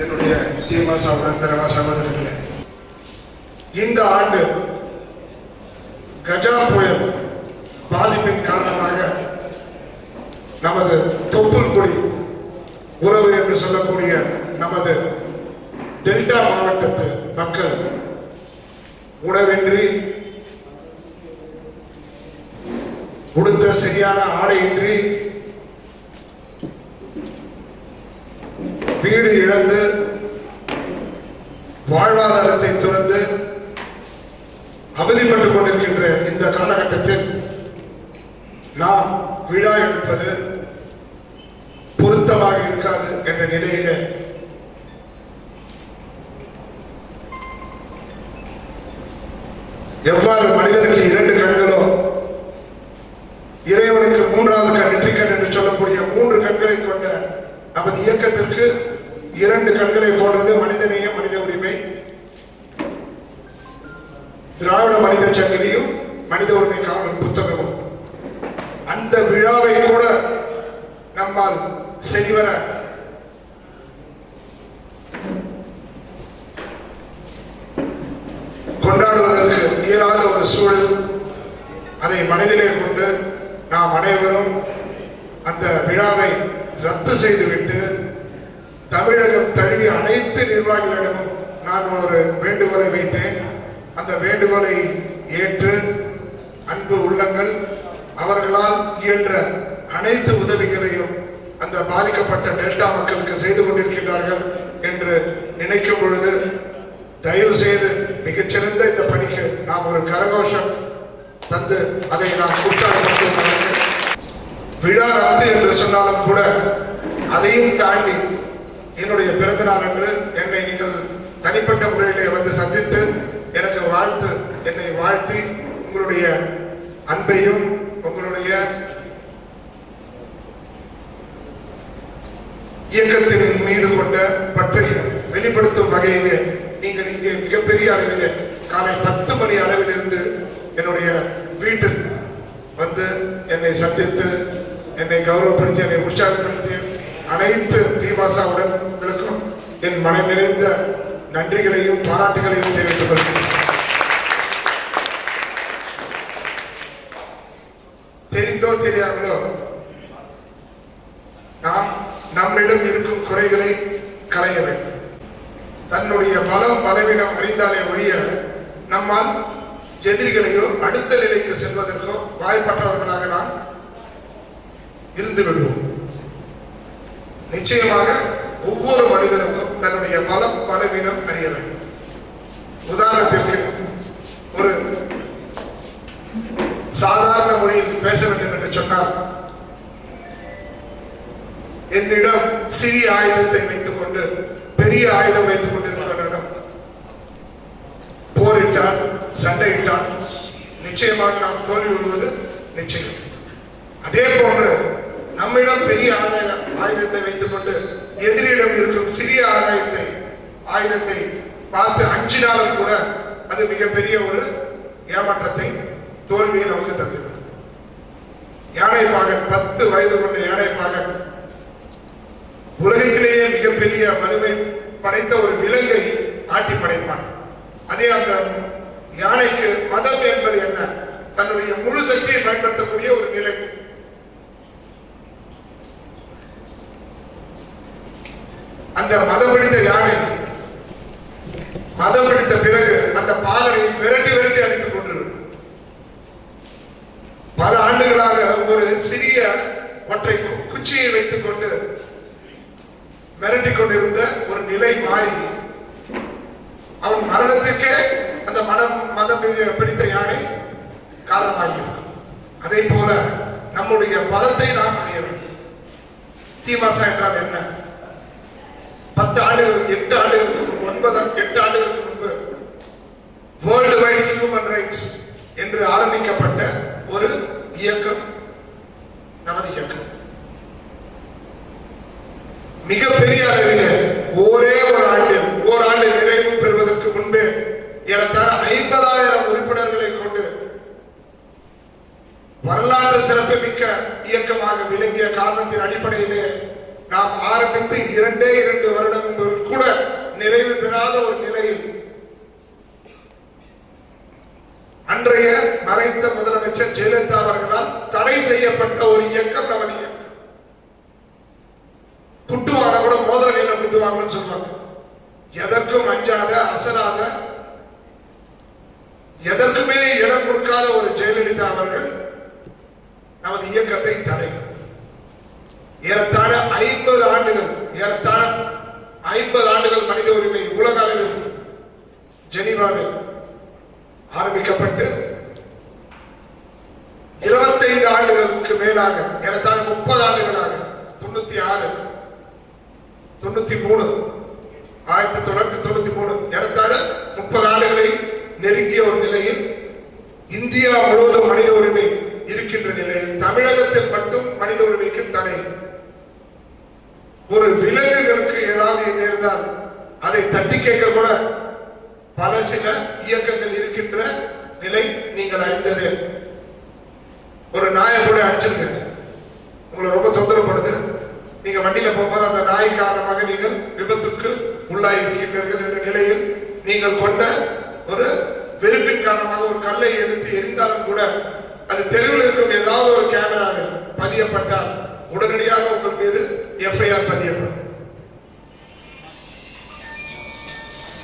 என்னுடைய தீமா சகோதர சகோதரர்களே, இந்த ஆண்டு கஜா புயல் பாதிப்பின் காரணமாக நமது தொப்புள்குடி உறவு என்று சொல்லக்கூடிய நமது டெல்டா மாவட்டத்து மக்கள் உணவின்றி, உடுத்த சரியான ஆடையின்றி, வீடு இழந்து, வாழ்வாதாரத்தை துறந்து அவதிப்பட்டுக் கொண்டிருக்கின்ற இந்த காலகட்டத்தில் நாம் விழா எடுப்பது பொருத்தமாக இருக்காது என்ற நிலையில எவ்வாறு மனிதனுக்கு 2 கண்களோ இறைவனுக்கு 3வது கண் நெற்றிக்கண் என்று சொல்லக்கூடிய 3 கண்களை கொண்ட நமது இயக்கத்திற்கு 2 கண்களை போன்றது மனிதநேய மனித உரிமை, திராவிட மனித சங்கிலியும் மனித உரிமை காவல் புத்தகமும். அந்த விழாவை கூட நம்மால் சரிவர கொண்டாடுவதற்கு இயலாத ஒரு சூழல். அதை மனதிலே கொண்டு நாம் அனைவரும் அந்த விழாவை ரத்து செய்துவிட்டு தமிழகம் தழுவிய அனைத்து நிர்வாகிகளிடமும் நான் ஒரு வேண்டுகோளை வைத்தேன். அந்த வேண்டுகோளை ஏற்று அன்பு உள்ளங்கள் அவர்களால் இயன்ற அனைத்து உதவிகளையும் அந்த பாதிக்கப்பட்ட டெல்டா மக்களுக்கு செய்து கொண்டிருக்கின்றார்கள் என்று நினைக்கும் பொழுது தயவு செய்து மிகச்சிறந்த இந்த பணிக்கு நாம் ஒரு கரகோஷம் தந்து அதை நாம் உற்சாகப்படுத்த. விழா ரத்து என்று சொன்னாலும் கூட அதையும் தாண்டி என்னுடைய பிறந்த நாள் அன்று என்னை நீங்கள் தனிப்பட்ட முறையிலே வந்து சந்தித்து எனக்கு என்னை வாழ்த்தி உங்களுடைய அன்பையும் உங்களுடைய இயக்கத்தின் மீது கொண்ட பற்றையும் வெளிப்படுத்தும் வகையிலே நீங்கள் இங்கே மிகப்பெரிய அளவிலே காலை 10 மணி அளவிலிருந்து என்னுடைய வீட்டில் வந்து என்னை சந்தித்து என்னை கௌரவப்படுத்தி என்னை உற்சாகப்படுத்தி அனைத்து தீமாசாவுடன்களுக்கும் என் மனம் நிறைந்த நன்றிகளையும் பாராட்டுகளையும் தெரிவித்துக் கொள்கிறேன். தெரிந்தோ தெரியாமலோ நாம் நம்மிடம் இருக்கும் குறைகளை களைய வேண்டும். தன்னுடைய பலம் பலவீனம் அறிந்தாலே ஒழிய நம்மால் எதிரிகளையோ அடுத்த நிலைக்கு செல்வதற்கோ வாய்ப்பற்றவர்களாக நாம் இருந்து விடுவோம். நிச்சயமாக ஒவ்வொரு மனிதனுக்கும் தன்னுடைய பலம் பலவீனம் அறிய வேண்டும். உதாரணத்திற்கு ஒரு சாதாரண மொழியில் பேச வேண்டும் என்று சொன்னால், என்னிடம் சிறிய ஆயுதத்தை வைத்துக் கொண்டு பெரிய ஆயுதம் வைத்துக் கொண்டிருப்பவரிடம் போரிட்டால் சண்டையிட்டால் நிச்சயமாக நாம் தோல்வி வருவது நிச்சயம். அதே போன்று நம்மிடம் பெரிய ஆயுதத்தை வைத்துக் கொண்டு எதிரிடம் இருக்கும் சிறிய ஆயுதத்தை பார்த்து அஞ்சினாலும் கூட அது மிகப்பெரிய ஒரு ஏமாற்றத்தை தோல்வியை நமக்கு தந்துவிடும். யானை பாகன் 10 வயது கொண்ட யானை பாகன் உலகத்திலேயே மிகப்பெரிய வலிமை படைத்த ஒரு விலங்கை ஆட்டி படைப்பான். அதே அந்த யானைக்கு மதம் என்பது என்ன? தன்னுடைய முழு சக்தியை பயன்படுத்தக்கூடிய ஒரு நிலை. அந்த மதம் பிடித்த யானை மதம் பிடித்த பிறகு அந்த பாலனை விரட்டி விரட்டி அடித்துக் கொண்டிருக்கும். பல ஆண்டுகளாக ஒரு சிறிய ஒற்றை குச்சியை வைத்துக் கொண்டு மிரட்டிக் கொண்டிருந்த ஒரு நிலை மாறி அவன் மரணத்துக்கே அந்த மதம் பிடித்த யானை காரணமாகியிருக்கும். அதே போல நம்முடைய பலத்தை நாம் அறிய வேண்டும். தீமாசா என்றால் என்ன? 10 ஆண்டுகளுக்கு 8 ஆண்டுகளுக்கு முன்பு 8 ஆண்டுகளுக்கு முன்பு வேர்ல்டு வைட் ஹியூமன் ரைட்ஸ் என்று ஆரம்பிக்கப்பட்ட ஒரு இயக்கம் நமது இயக்கம். மிகப்பெரிய அளவில் ஓராண்டு நிறைவு பெறுவதற்கு முன்பே ஏறத்தாழ 50,000 உறுப்பினர்களை கொண்டு வரலாற்று சிறப்பு மிக்க இயக்கமாக விளங்கிய காரணத்தின் அடிப்படையிலே நாம் ஆரம்பித்து 2 வருடங்கள் கூட கூட்டுவாங்கன்னு சொல்லுவாங்க. எதற்கும் அஞ்சாத, அசராத, எதற்குமே இடம் கொடுக்காத ஒரு ஜெயலலிதா அவர்கள் நமது இயக்கத்தை தடை ஏறத்தாழ 50 ஆண்டுகள், ஏறத்தாழ 50 ஆண்டுகள் மனித உரிமை உலக அளவில் ஜெனீவாவில் ஆரம்பிக்கப்பட்டு 25 ஆண்டுகளுக்கு மேலாக, ஏறத்தாழ 30 ஆண்டுகளாக, 96, 93, 1993, ஏறத்தாழ 30 ஆண்டுகளை நெருங்கிய ஒரு நிலையில் இந்தியா முழுவதும் மனித உரிமை இருக்கின்ற நிலையில் தமிழகத்தில் மட்டும் மனித உரிமைக்கு தடை. ஒரு விலங்குகளுக்கு ஏதாவது நேர்ந்தால் அதை தட்டி கேட்க கூட பல சில இயக்கங்கள் இருக்கின்ற நிலை நீங்கள் அறிந்ததே. ஒரு நாயை கூட அடிச்சிருங்க, உங்களை ரொம்ப தொந்தரவு பண்ணுது, நீங்க வண்டியில போகும்போது அந்த நாய் காரணமாக நீங்கள் விபத்துக்கு உள்ளாயிருக்கின்றீர்கள் என்ற நிலையில் நீங்கள் கொண்ட ஒரு வெறுப்பின் காரணமாக ஒரு கல்லை எடுத்து எரிந்தாலும் கூட அது தெருவில் இருக்கும் ஏதாவது ஒரு கேமராவில் பதியப்பட்டால் உடனடியாக உங்கள் மீது எஃப்ஐஆர் பதியப்படும்.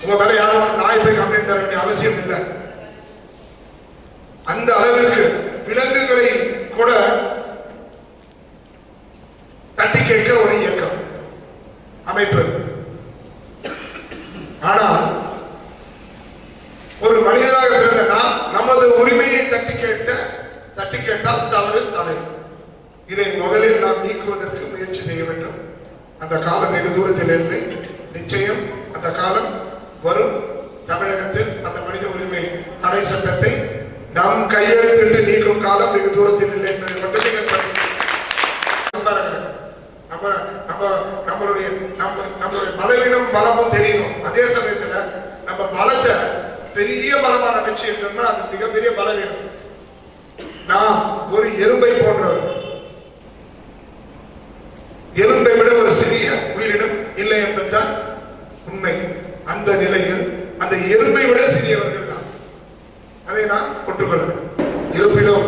உங்க மேல யாரும் நாய் போய் கம்ப்ளைண்ட் தர வேண்டிய அவசியம் இல்லை. அந்த அளவிற்கு விலங்குகளை கூட தட்டி கேட்க ஒரு இயக்கம் அமைப்பு. ஆனால் ஒரு மனிதராக பிறந்த நாம் நமது உரிமையை தட்டி கேட்டால் தவறு, தடை. இதை முதலில் நாம் நீக்குவதற்கு முயற்சி செய்ய வேண்டும். அந்த காலம் வெகு தூரத்தில் இல்லை, நிச்சயம் அந்த காலம் வரும். தமிழகத்தில் அந்த மனித உரிமை தடை சட்டத்தை நாம் கையெழுத்திட்டு நீக்கும் காலம் வெகு தூரத்தில் இல்லை என்பதை மட்டும் நீங்கள் நம்மளுடைய பலவீனம் பலமும் தெரியணும். அதே சமயத்துல நம்ம பலத்தை பெரிய பலமா நினைச்சு என்றா அது மிகப்பெரிய பலவீனம். நாம் ஒரு எறும்பை போன்றவர், எறும்பை விட ஒரு சிறிய உயிரினம் இல்லை என்பதுதான் உண்மை. அந்த நிலையில் அந்த எறும்பை விட சிறியவர்கள் தான், அதை நாம் ஒற்றுக்கொள்ள வேண்டும். இருப்பினும்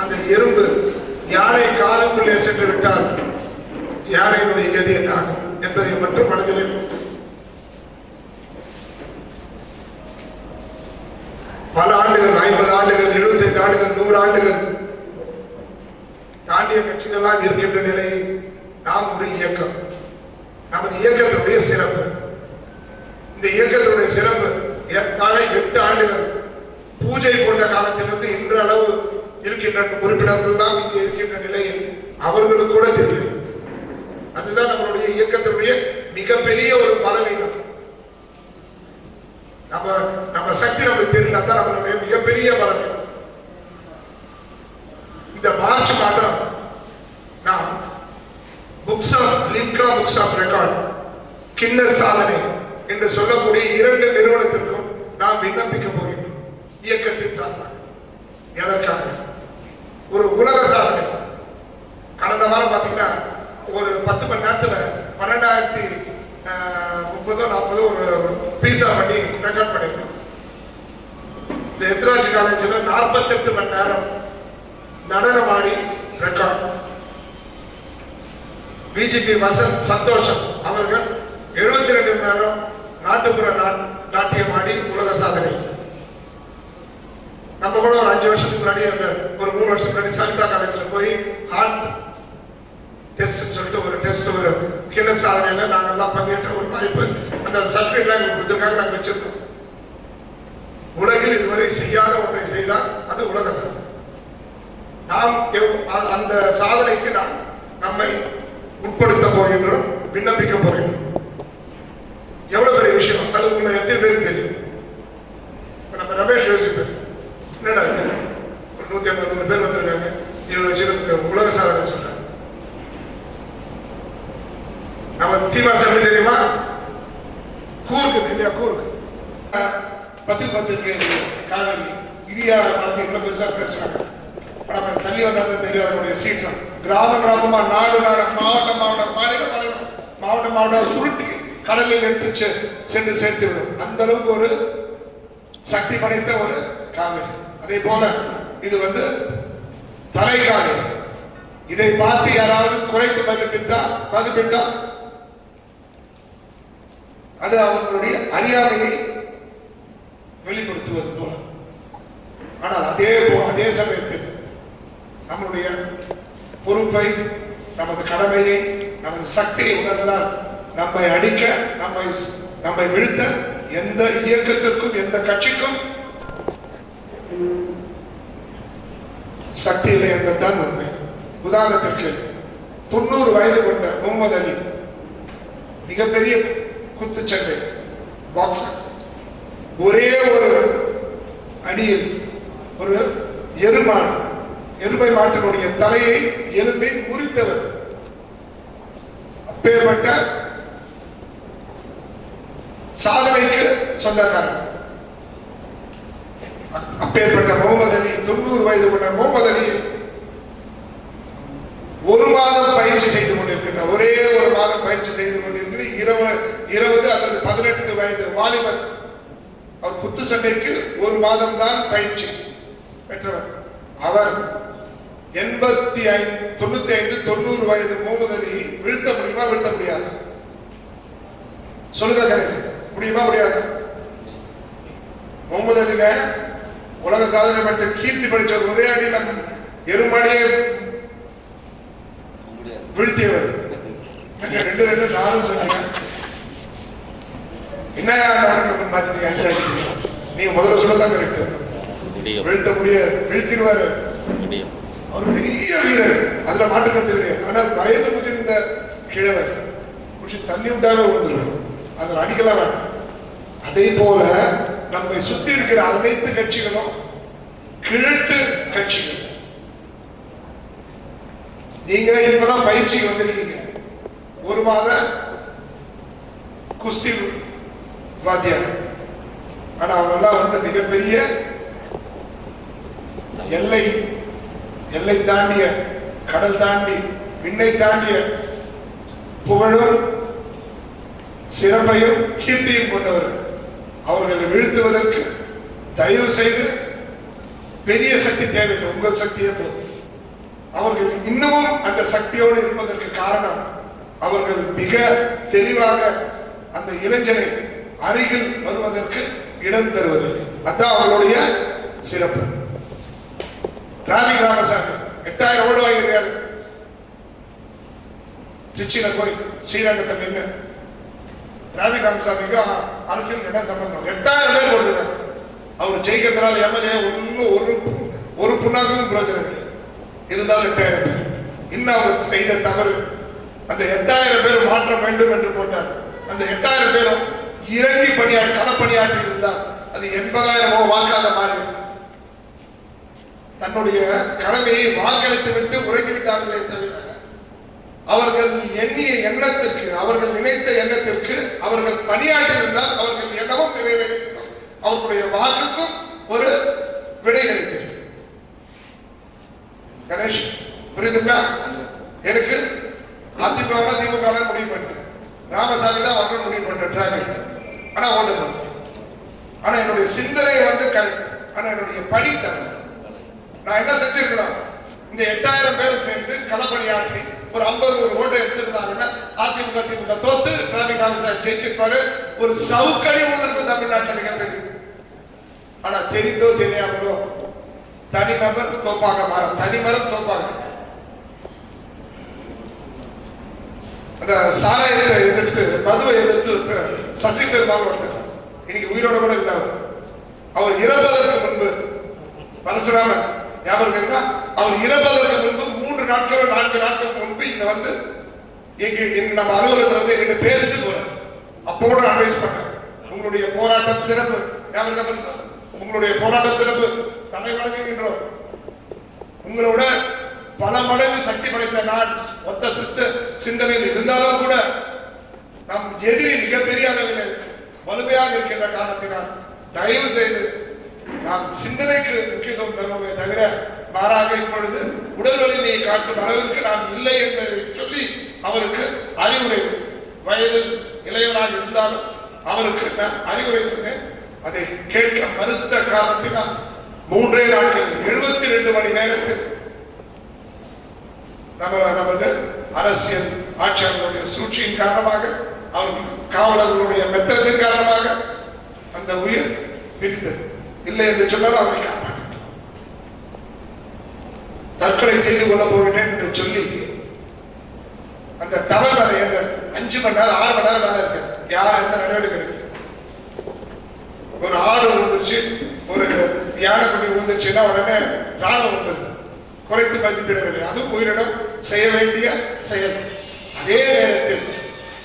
அந்த எறும்பு யானை காலுக்குள்ளே சென்று விட்டால் யானையினுடைய கதி என்ன ஆகும் என்பதை மட்டும் மனதில் பல ஆண்டுகள், 50 ஆண்டுகள், 75 ஆண்டுகள், 100 ஆண்டுகள் தாண்டிய கட்சிகளெல்லாம் இருக்கின்ற நிலையில் நாம் ஒரு இயக்கம். நமது இயக்கத்தினுடைய சிறப்பு, இந்த இயக்கத்தினுடைய சிறப்பு ஏற்கால 8 ஆண்டுகள் பூஜை கொண்ட காலத்திலிருந்து இன்று அளவு இருக்கின்ற உறுப்பினர்கள் தான் இங்கே இருக்கின்ற நிலையில் அவர்களுக்கு கூட தெரியும். அதுதான் நம்மளுடைய இயக்கத்தினுடைய மிகப்பெரிய ஒரு பலவீனம். நம்ம சக்தி நமக்கு தெரியல, தான் நம்மளுடைய மிகப்பெரிய பலவீனம். இந்த மார்ச் மாதம் நாம் Limca books of record, Guinness சாதனை என்று சொல்லக்கூடிய 2 நிறுவனத்திற்கும் நாம் விண்ணப்பிக்க போகின்றோம். இயக்கத்தின் சார்பாக. எதற்காக? ஒரு உலக சாதனை. கடந்த வாரம் பார்த்தீங்கன்னா ஒரு 10 மணி நேரத்துல 12,030-40 ஒரு பீஸா பண்ணி ரெக்கார்ட் பண்ணிருக்கோம். இந்த எத்ராஜ் காலேஜில் 48 மணி நேரம் நடனமாடி ரெக்கார்ட். பிஜேபி வசந்த் சந்தோஷம் அவர்கள் 72 மணி நேரம் நாட்டுப்புற நாட்டியமாடி உலக சாதனை. நம்ம கூட ஒரு 5 வருஷத்துக்கு முன்னாடி, அந்த ஒரு 3 வருஷத்துக்கு முன்னாடி சவிதா காலேஜில் போய் ஹார்ட் டெஸ்ட் சொல்லிட்டு ஒரு டெஸ்ட், ஒரு கின்னஸ் சாதனையில நாங்கெல்லாம் பங்கேற்ற ஒரு வாய்ப்பு, அந்த சர்டிபிகேட்லாம் எங்களுக்கு கொடுத்துருக்காங்க, நாங்கள் வச்சிருக்கோம். உலகில் இதுவரை செய்யாத ஒன்றை செய்தால் அது உலக சாதனை. நாம் அந்த சாதனைக்கு நாம் நம்மை உட்படுத்த போகின்றோம், விண்ணப்பிக்க போகின்றோம். எவ்வளவு பெரிய விஷயம் அது உங்களை எத்தனை பேருக்கு தெரியும்? நம்ம ரமேஷ் யோசிப்பேன், என்னடா இது ஒரு 150 பேர் வந்திருக்காங்க, இவ்வளவு விஷயம் உலக சாதனை சொல்றாங்க. நம்ம தீவாசம் எப்படி தெரியுமா? கூர்க்கு இல்லையா? கூர்க்கு 10 காவேரி இந்தியா பார்த்து இவ்வளவு பெருசா பேசுறாங்க. நம்ம தள்ளி வந்தாலும் தெரியும் அதனுடைய சீற்றம். கிராமமா, நாடு மாவட்டம் சுருட்டி கடலில் எடுத்து சென்று சேர்த்து விடும். அந்த அளவுக்கு ஒரு சக்தி படைத்த ஒரு காவிரி. அதே போல இது தலை காவிரி. இதை பார்த்து யாராவது குறைத்து மதிப்பிட்டால் அது அவர்களுடைய அறியாமையை வெளிப்படுத்துவது போல. ஆனால் அதே சமயத்தில் நம்முடைய பொறுப்பை, நமது கடமையை, நமது சக்தியை உணர்ந்தால் நம்மை அடிக்க, நம்மை வீழ்த்த எந்த இயக்கத்திற்கும் எந்த கட்சிக்கும் சக்தி இல்லை என்பதுதான் உண்மை. உதாரணத்திற்கு 90 வயது கொண்ட முகமது அலி மிகப்பெரிய குத்துச்சண்டை பாக்ஸர், ஒரே ஒரு அடியில் ஒரு எருமை மாட்டினுடைய தலையை எலும்பை முறித்தவர். அப்பேற்பட்ட சாதனைக்கு சொந்தக்காரர். அப்பேற்பட்ட முகமது அலி, 90 வயது கொண்ட முகமது அலியை ஒரு மாதம் பயிற்சி செய்து கொண்டிருக்கின்ற, ஒரே ஒரு மாதம் பயிற்சி செய்து கொண்டிருக்கிற 20 அல்லது 18 வயது வாலிபர். அவர் குத்து சண்டைக்கு ஒரு மாதம் தான் பயிற்சி பெற்றவர். அவர் 85, 95, 90 வயது முகமது அலி வீழ்த்த முடியுமா? வீழ்த்த முடியாது. சொல்லுங்க கணேசன், முடியுமா? முடியாது. முகமது அலிங்க உலக சாதனை படுத்த கீர்த்தி படிச்சவர். ஒரே அடியில் எருமாடியை வீழ்த்தியவர். 2 2 4 சொன்னீங்க. என்ன மாத்திட்டீங்க? 5 ஆகிட்டீங்க. நீங்க முதல்ல சொல்லதான் கரெக்ட். வீழ்த்த முடியாது, வீழ்த்திடுவாரு. அவர் பெரிய வீரர், அதுல மாற்று கருத்து கிடையாது. ஆனால் வயது முதிர்ந்த கிழவர் தண்ணி விட்டாவே வந்துருவார். அதில் அடிக்கலாம் வேண்டாம். அதே போல நம்மை சுத்தி இருக்கிற அனைத்து கட்சிகளும் கிழட்டு கட்சிகள். நீங்க இப்பதான் பயிற்சிக்கு வந்திருக்கீங்க. ஒரு மாத குஸ்தி வாத்தியார். ஆனா அவங்கெல்லாம் வந்து மிகப்பெரிய எல்லை தாண்டிய, கடல் தாண்டி, விண்ணை தாண்டிய புகழும் சிறப்பையும் கீர்த்தியும் கொண்டவர்கள். அவர்களை வீழ்த்துவதற்கு தயவு செய்து பெரிய சக்தி தேவையில்லை, உங்கள் சக்தியே போதும். அவர்கள் இன்னமும் அந்த சக்தியோடு இருப்பதற்கு காரணம் அவர்கள் மிக தெளிவாக அந்த இளைஞனை அருகில் வருவதற்கு இடம் தருவதற்கு. அதான் அவர்களுடைய சிறப்பு. டிராபிக் ராமசாமி 8000 ஓடு வாங்கியிருக்காரு. திருச்சியில போய் ஸ்ரீரங்கத்தில் நின்று டிராபிக் ராமசாமிக்கு அரசியல் என்ன சம்பந்தம்? 8000 பேர் போட்டிருக்காரு. அவர் ஜெயிக்கிறதுனால எம்எல்ஏ ஒன்னும் ஒரு புண்ணாக்கும் பிரயோஜனம் இல்லை. இருந்தாலும் 8000 பேர். இன்னும் அவர் செய்த தவறு, அந்த 8000 பேர் மாற்ற வேண்டும் என்று போட்டார். அந்த 8000 பேரும் இறங்கி களப்பணியாற்றி இருந்தார். அது 80,000 வாக்காக மாறி தன்னுடைய கடமையை வாக்களித்து விட்டு உறங்கிவிட்டார்களே தவிர அவர்கள் எண்ணிய எண்ணத்திற்கு, அவர்கள் நினைத்த எண்ணத்திற்கு அவர்கள் பணியாற்றி இருந்தால் அவர்கள் எண்ணமும் நிறைவேறியிருக்கும். அவர்களுடைய வாக்குக்கும் ஒரு விடை கிடைத்தது. கணேஷ் புரியுதுங்களா? எனக்கு அதிமுக திமுக முடிவு பண்ணிட்டேன். ராமசாமி தான் வரணும் முடிவு பண்ணிட்டேன். டிராபிக் ஆனா ஓட்ட பண்ணிட்டேன். ஆனா என்னுடைய சிந்தனை வந்து கரெக்ட். ஆனா என்னுடைய பணி தவறு. நான் என்ன செஞ்சிருக்கலாம்? இந்த 8000 பேரும் சேர்ந்து களப்பணியாற்றி ஒரு 50 ஓட்டை எடுத்திருந்தாங்கன்னா அதிமுக திமுக தோத்து டிராபிக் ராமசாமி ஜெயிச்சிருப்பாரு. ஒரு சவுக்கடி உணர்வு தமிழ்நாட்டில் மிகப்பெரிய. ஆனா தெரிந்தோ தெரியாமலோ தனிநபர் தோப்பாக மாற, தனிமரம் தோப்பாக. அந்த சாராயத்தை எதிர்த்து, மதுவை எதிர்த்து சசி பெருமாள் ஒருத்தர் இன்னைக்கு உயிரோட கூட இல்லை. அவர் இறப்பதற்கு முன்பு, பரசுராமன் ஞாபகம் இருக்கா? அவர் இறப்பதற்கு முன்பு 3 நாட்களோ 4 நாட்கள் முன்பு இங்க வந்து நம்ம அலுவலகத்தில் வந்து எங்கிட்ட பேசிட்டு போறார். அப்போட அட்வைஸ் பண்ணார், உங்களுடைய போராட்டம் சிறப்பு. ஞாபகம், உங்களுடைய போராட்டம் சிறப்பு, தலை வணங்குகின்றோம். உங்களோட பல மடங்கு சக்தி படைத்த நான் ஒத்த சிந்தனையில் இருந்தாலும் கூட நம் எதிரி மிகப்பெரிய அளவில் வலுமையாக இருக்கின்ற காரணத்தினால் தயவு செய்து நாம் சிந்தனைக்கு முக்கியத்துவம் தருவோமே தவிர மாறாக இப்பொழுது உடல் வலிமையை காட்டும் அளவிற்கு நாம் இல்லை என்பதை சொல்லி அவருக்கு அறிவுரை, வயதில் இளையவனாக இருந்தாலும் அவருக்கு நான் அறிவுரை சொன்னேன். அதை கேட்க மறுத்த காரணத்தினால் 3 நாட்களில் 72 மணி நேரத்தில் நமது அரசியல் ஆட்சியாளர்களுடைய சூழ்ச்சியின் காரணமாக அவர்கள் காவலர்களுடைய மெத்தனத்தின் காரணமாக அந்த உயிர் பிரிந்தது. இல்லை என்று சொன்னால் அவரை காப்பாற்ற தற்கொலை செய்து கொள்ள போகிறேன் என்று சொல்லி அந்த டவர் மேல ஏற 5 மணி நேரம் 6 மணி நேரம் மேல இருக்க யாரும் எந்த நடவடிக்கை எடுக்கல. ஒரு ஆடு விழுந்துருச்சு, ஒரு யானை குடி விழுந்துருச்சுன்னா உடனே ராணுவம் வந்துருது, குறைத்து மதிப்பிடவில்லை. அதுவும் உயிரிடம் செய்ய வேண்டிய செயல். அதே நேரத்தில்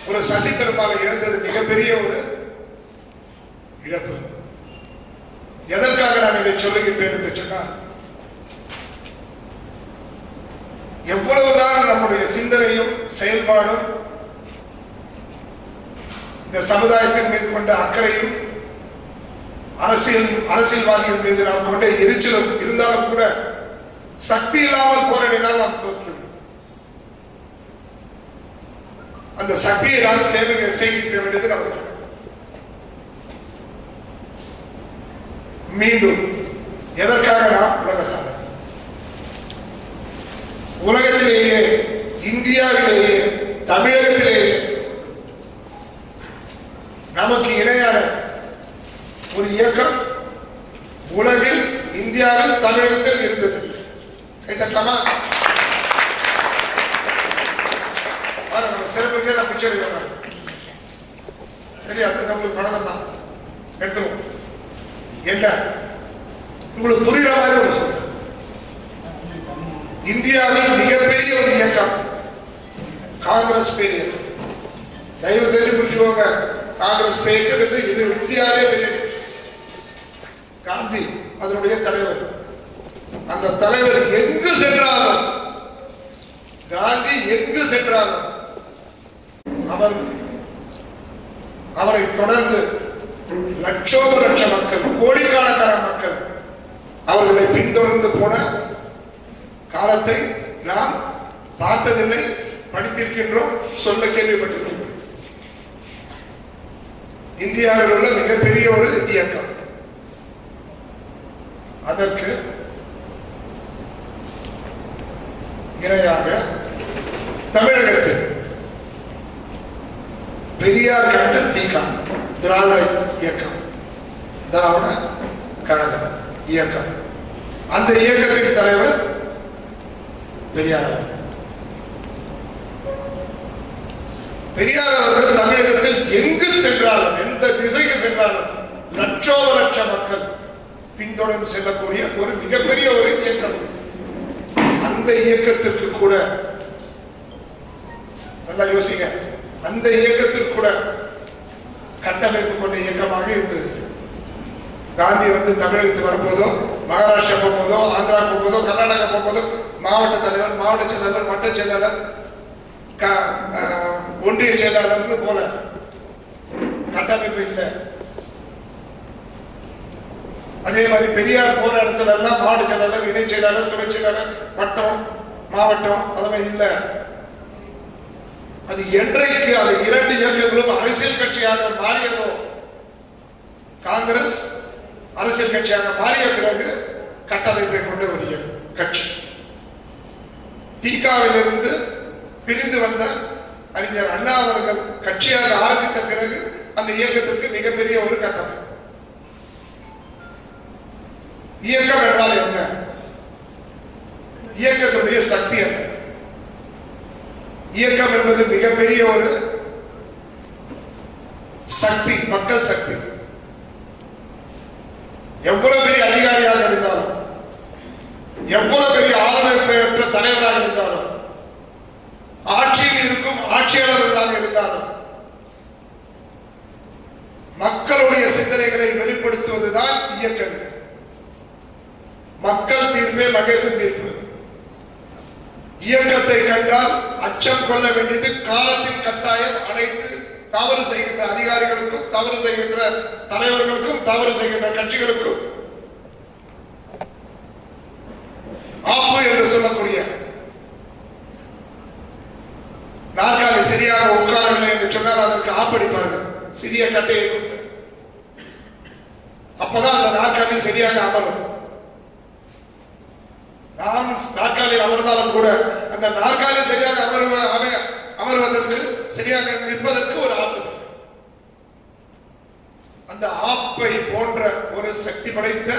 ஒரு சசி பெருமாளை இழந்தது மிகப்பெரிய ஒரு இழப்பு. எதற்காக நான் இதை சொல்லுகின்றேன் என்று சொன்னால், எவ்வளவுதான் நம்முடைய சிந்தனையும் செயல்பாடும் இந்த சமுதாயத்தின் மீது கொண்ட அக்கறையும் அரசியல்வாதிகள் மீது நாம் கொண்ட எரிச்சலும் இருந்தாலும் கூட சக்தி இல்லாமல் போராடினால் நாம் தோற்றுவிடும். அந்த சக்தியை நாம் சேமிக்க வேண்டியது நமது. மீண்டும் எதற்காக நாம் உலக சாதனை? உலகத்திலேயே, இந்தியாவிலேயே, தமிழகத்திலேயே நமக்கு இணையான ஒரு இயக்கம் உலகில், இந்தியாவில், தமிழகத்தில் இருந்தது. கைத்தட்டலாமா? சிறப்புக்கே நான் பிச்சை எடுக்கிறேன். சரி, அது நம்மளுக்கு பழக்கம் தான், எடுத்துருவோம். என்ன உங்களுக்கு புரியுற மாதிரி ஒரு சொல்றேன். இந்தியாவில் மிகப்பெரிய ஒரு இயக்கம் காங்கிரஸ் பேர் இயக்கம். தயவு செய்து புரிஞ்சுக்கோங்க, காங்கிரஸ் பேர் இயக்கம் இது இந்தியாவிலே பெரிய. காந்தி அதனுடைய தலைவர். அந்த தலைவர் எங்கு சென்றாலும், காந்தி எங்கு சென்றாலும் அவரை தொடர்ந்து லட்சோப லட்ச மக்கள், கோடிக்கணக்கான மக்கள் அவர்களை பின்தொடர்ந்து போன காலத்தை நாம் பார்த்ததில்லை, படித்திருக்கின்றோம், சொல்ல கேள்விப்பட்டிருக்கின்றோம். இந்தியாவில் உள்ள மிகப்பெரிய ஒரு இயக்கம். அதற்கு இணையாக தமிழகத்தில் பெரியார் கண்ட தீகா திராவிட இயக்கம், திராவிட கழகம் இயக்கம். அந்த இயக்கத்தின் தலைவர் பெரியார். பெரியார் அவர்கள் தமிழகத்தில் எங்கு சென்றாலும், எந்த திசைக்கு சென்றாலும் லட்சோப லட்ச மக்கள் பின்தொடர்ந்து செல்லக்கூடிய ஒரு மிகப்பெரிய ஒரு இயக்கம். அந்த இயக்கத்திற்கு கூட நல்லா யோசிங்க, அந்த இயக்கத்திற்கு கூட கட்டமைப்பு கொண்ட இயக்கமாக இருந்தது. காந்தி தமிழகத்துக்கு வரும்போதோ, மகாராஷ்டிரா போகும்போதோ, ஆந்திரா போகும்போதோ, கர்நாடகா போகும்போதோ, மாவட்ட தலைவர், மாவட்ட செயலாளர், வட்ட செயலாளர், ஒன்றிய செயலாளர்னு போல கட்டமைப்பு இல்லை. அதே மாதிரி பெரியார் போற இடத்துல எல்லாம் மாவட்ட செயலாளர், இணை செயலாளர், துணை செயலாளர், வட்டம், மாவட்டம் அதெல்லாம் இல்லை. அது என்றைக்கு அந்த 2 இயக்கங்களும் அரசியல் கட்சியாக மாறியதோ, காங்கிரஸ் அரசியல் கட்சியாக மாறிய பிறகு கட்டமைப்பை கொண்ட ஒரு கட்சி. தீகாவிலிருந்து பிரிந்து வந்த அறிஞர் அண்ணா அவர்கள் கட்சியாக ஆரம்பித்த பிறகு அந்த இயக்கத்திற்கு மிகப்பெரிய ஒரு கட்டமைப்பு. இயக்கம் என்றால் என்ன? இயக்கத்துடைய சக்தி என்ன? இயக்கம் என்பது மிகப்பெரிய ஒரு சக்தி, மக்கள் சக்தி. எவ்வளவு பெரிய அதிகாரியாக இருந்தாலும், எவ்வளவு பெரிய ஆளுமை பெற்ற தலைவராக இருந்தாலும், ஆட்சியில் இருக்கும் ஆட்சியாளர்களாக இருந்தாலும், மக்களுடைய சிந்தனைகளை வெளிப்படுத்துவதுதான் இயக்கங்கள். மக்கள் தீர்ப்பே மகேசன் தீர்ப்பு. இயக்கத்தை கண்டால் அச்சம் கொள்ள வேண்டியது காலத்தின் கட்டாயம். அனைத்து தவறு செய்கின்ற அதிகாரிகளுக்கும், தவறு செய்கின்ற தலைவர்களுக்கும், தவறு செய்கின்ற கட்சிகளுக்கும் ஆப்பு என்று சொல்லக்கூடிய நாற்காலி சரியாக உட்காரவில்லை என்று சொன்னால் அதற்கு ஆப்படிப்பார்கள் சிறிய கட்டையை கொண்டு. அப்பதான் அந்த நாற்காலி சரியாக அமரும். நாம் நாற்காலியில் அமர்ந்தாலும் கூட அந்த நாற்காலி சரியாக அமர்வதற்கு, சரியாக நிற்பதற்கு ஒரு ஆப்பு படைத்த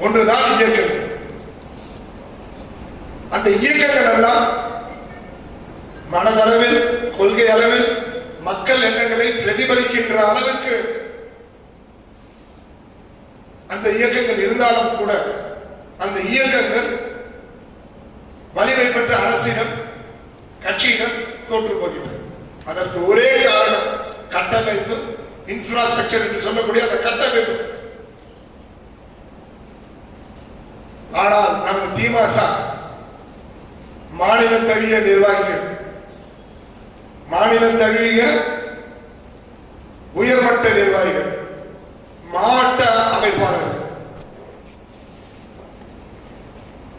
ஒன்றுதான் இயக்கங்கள். அந்த இயக்கங்கள் எல்லாம் மனதளவில், கொள்கை அளவில் மக்கள் எண்ணங்களை பிரதிபலிக்கின்ற அளவுக்கு அந்த இயக்கங்கள் இருந்தாலும் கூட அந்த இயக்கங்கள் வலிமை பெற்ற அரசிடம், கட்சியிடம் தோற்று போகின்றது. அதற்கு ஒரே காரணம் கட்டமைப்பு, இன்ஃப்ராஸ்ட்ரக்சர் என்று சொல்லக்கூடிய அந்த கட்டமைப்பு. ஆனால் நமது திமுக மாநில தழுவிய நிர்வாகிகள், மாநில தழுவிய உயர்மட்ட நிர்வாகிகள், மாவட்ட அமைப்பாளர்கள்,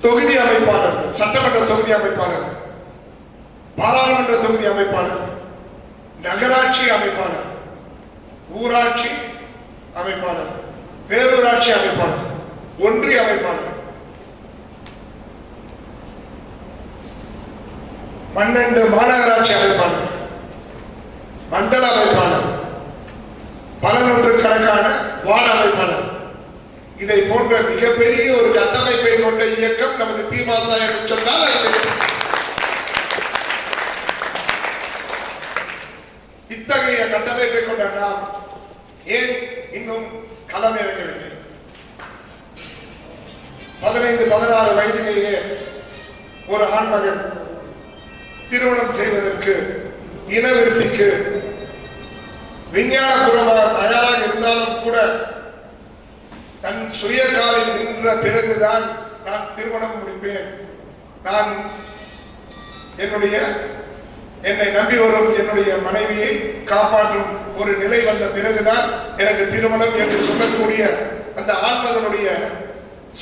தொகுதி அமைப்பாளர்கள், சட்டமன்ற தொகுதி அமைப்பாளர்கள், பாராளுமன்ற தொகுதி அமைப்பாளர், நகராட்சி அமைப்பாளர், ஊராட்சி அமைப்பாளர், பேரூராட்சி அமைப்பாளர், ஒன்றிய அமைப்பாளர், 12 மாநகராட்சி அமைப்பாளர், மண்டல அமைப்பாளர், பல நூற்றுக்கணக்கான வார்டு அமைப்பாளர், இதை போன்ற மிகப்பெரிய ஒரு கட்டமைப்பை கொண்ட இயக்கம் நமது திமுக என்று சொன்னால் இத்தகைய கட்டமைப்பை கொண்ட நாம் ஏன் இன்னும் களம் இறங்கவில்லை? 15-16 வயதிலேயே ஒரு ஆண்மகன் திருமணம் செய்வதற்கு, இனவிருத்திக்கு விஞ்ஞானபூர்வமாக தயாராக இருந்தாலும் கூட தன் சுய காலில் நின்ற பிறகுதான் நான் திருமணம் முடிப்பேன், நான் என்னை நம்பி வரும் என்னுடைய மனைவியை காப்பாற்றும் ஒரு நிலை வந்த பிறகுதான் எனக்கு திருமணம் என்று சொல்லக்கூடிய அந்த ஆண்மகனுடைய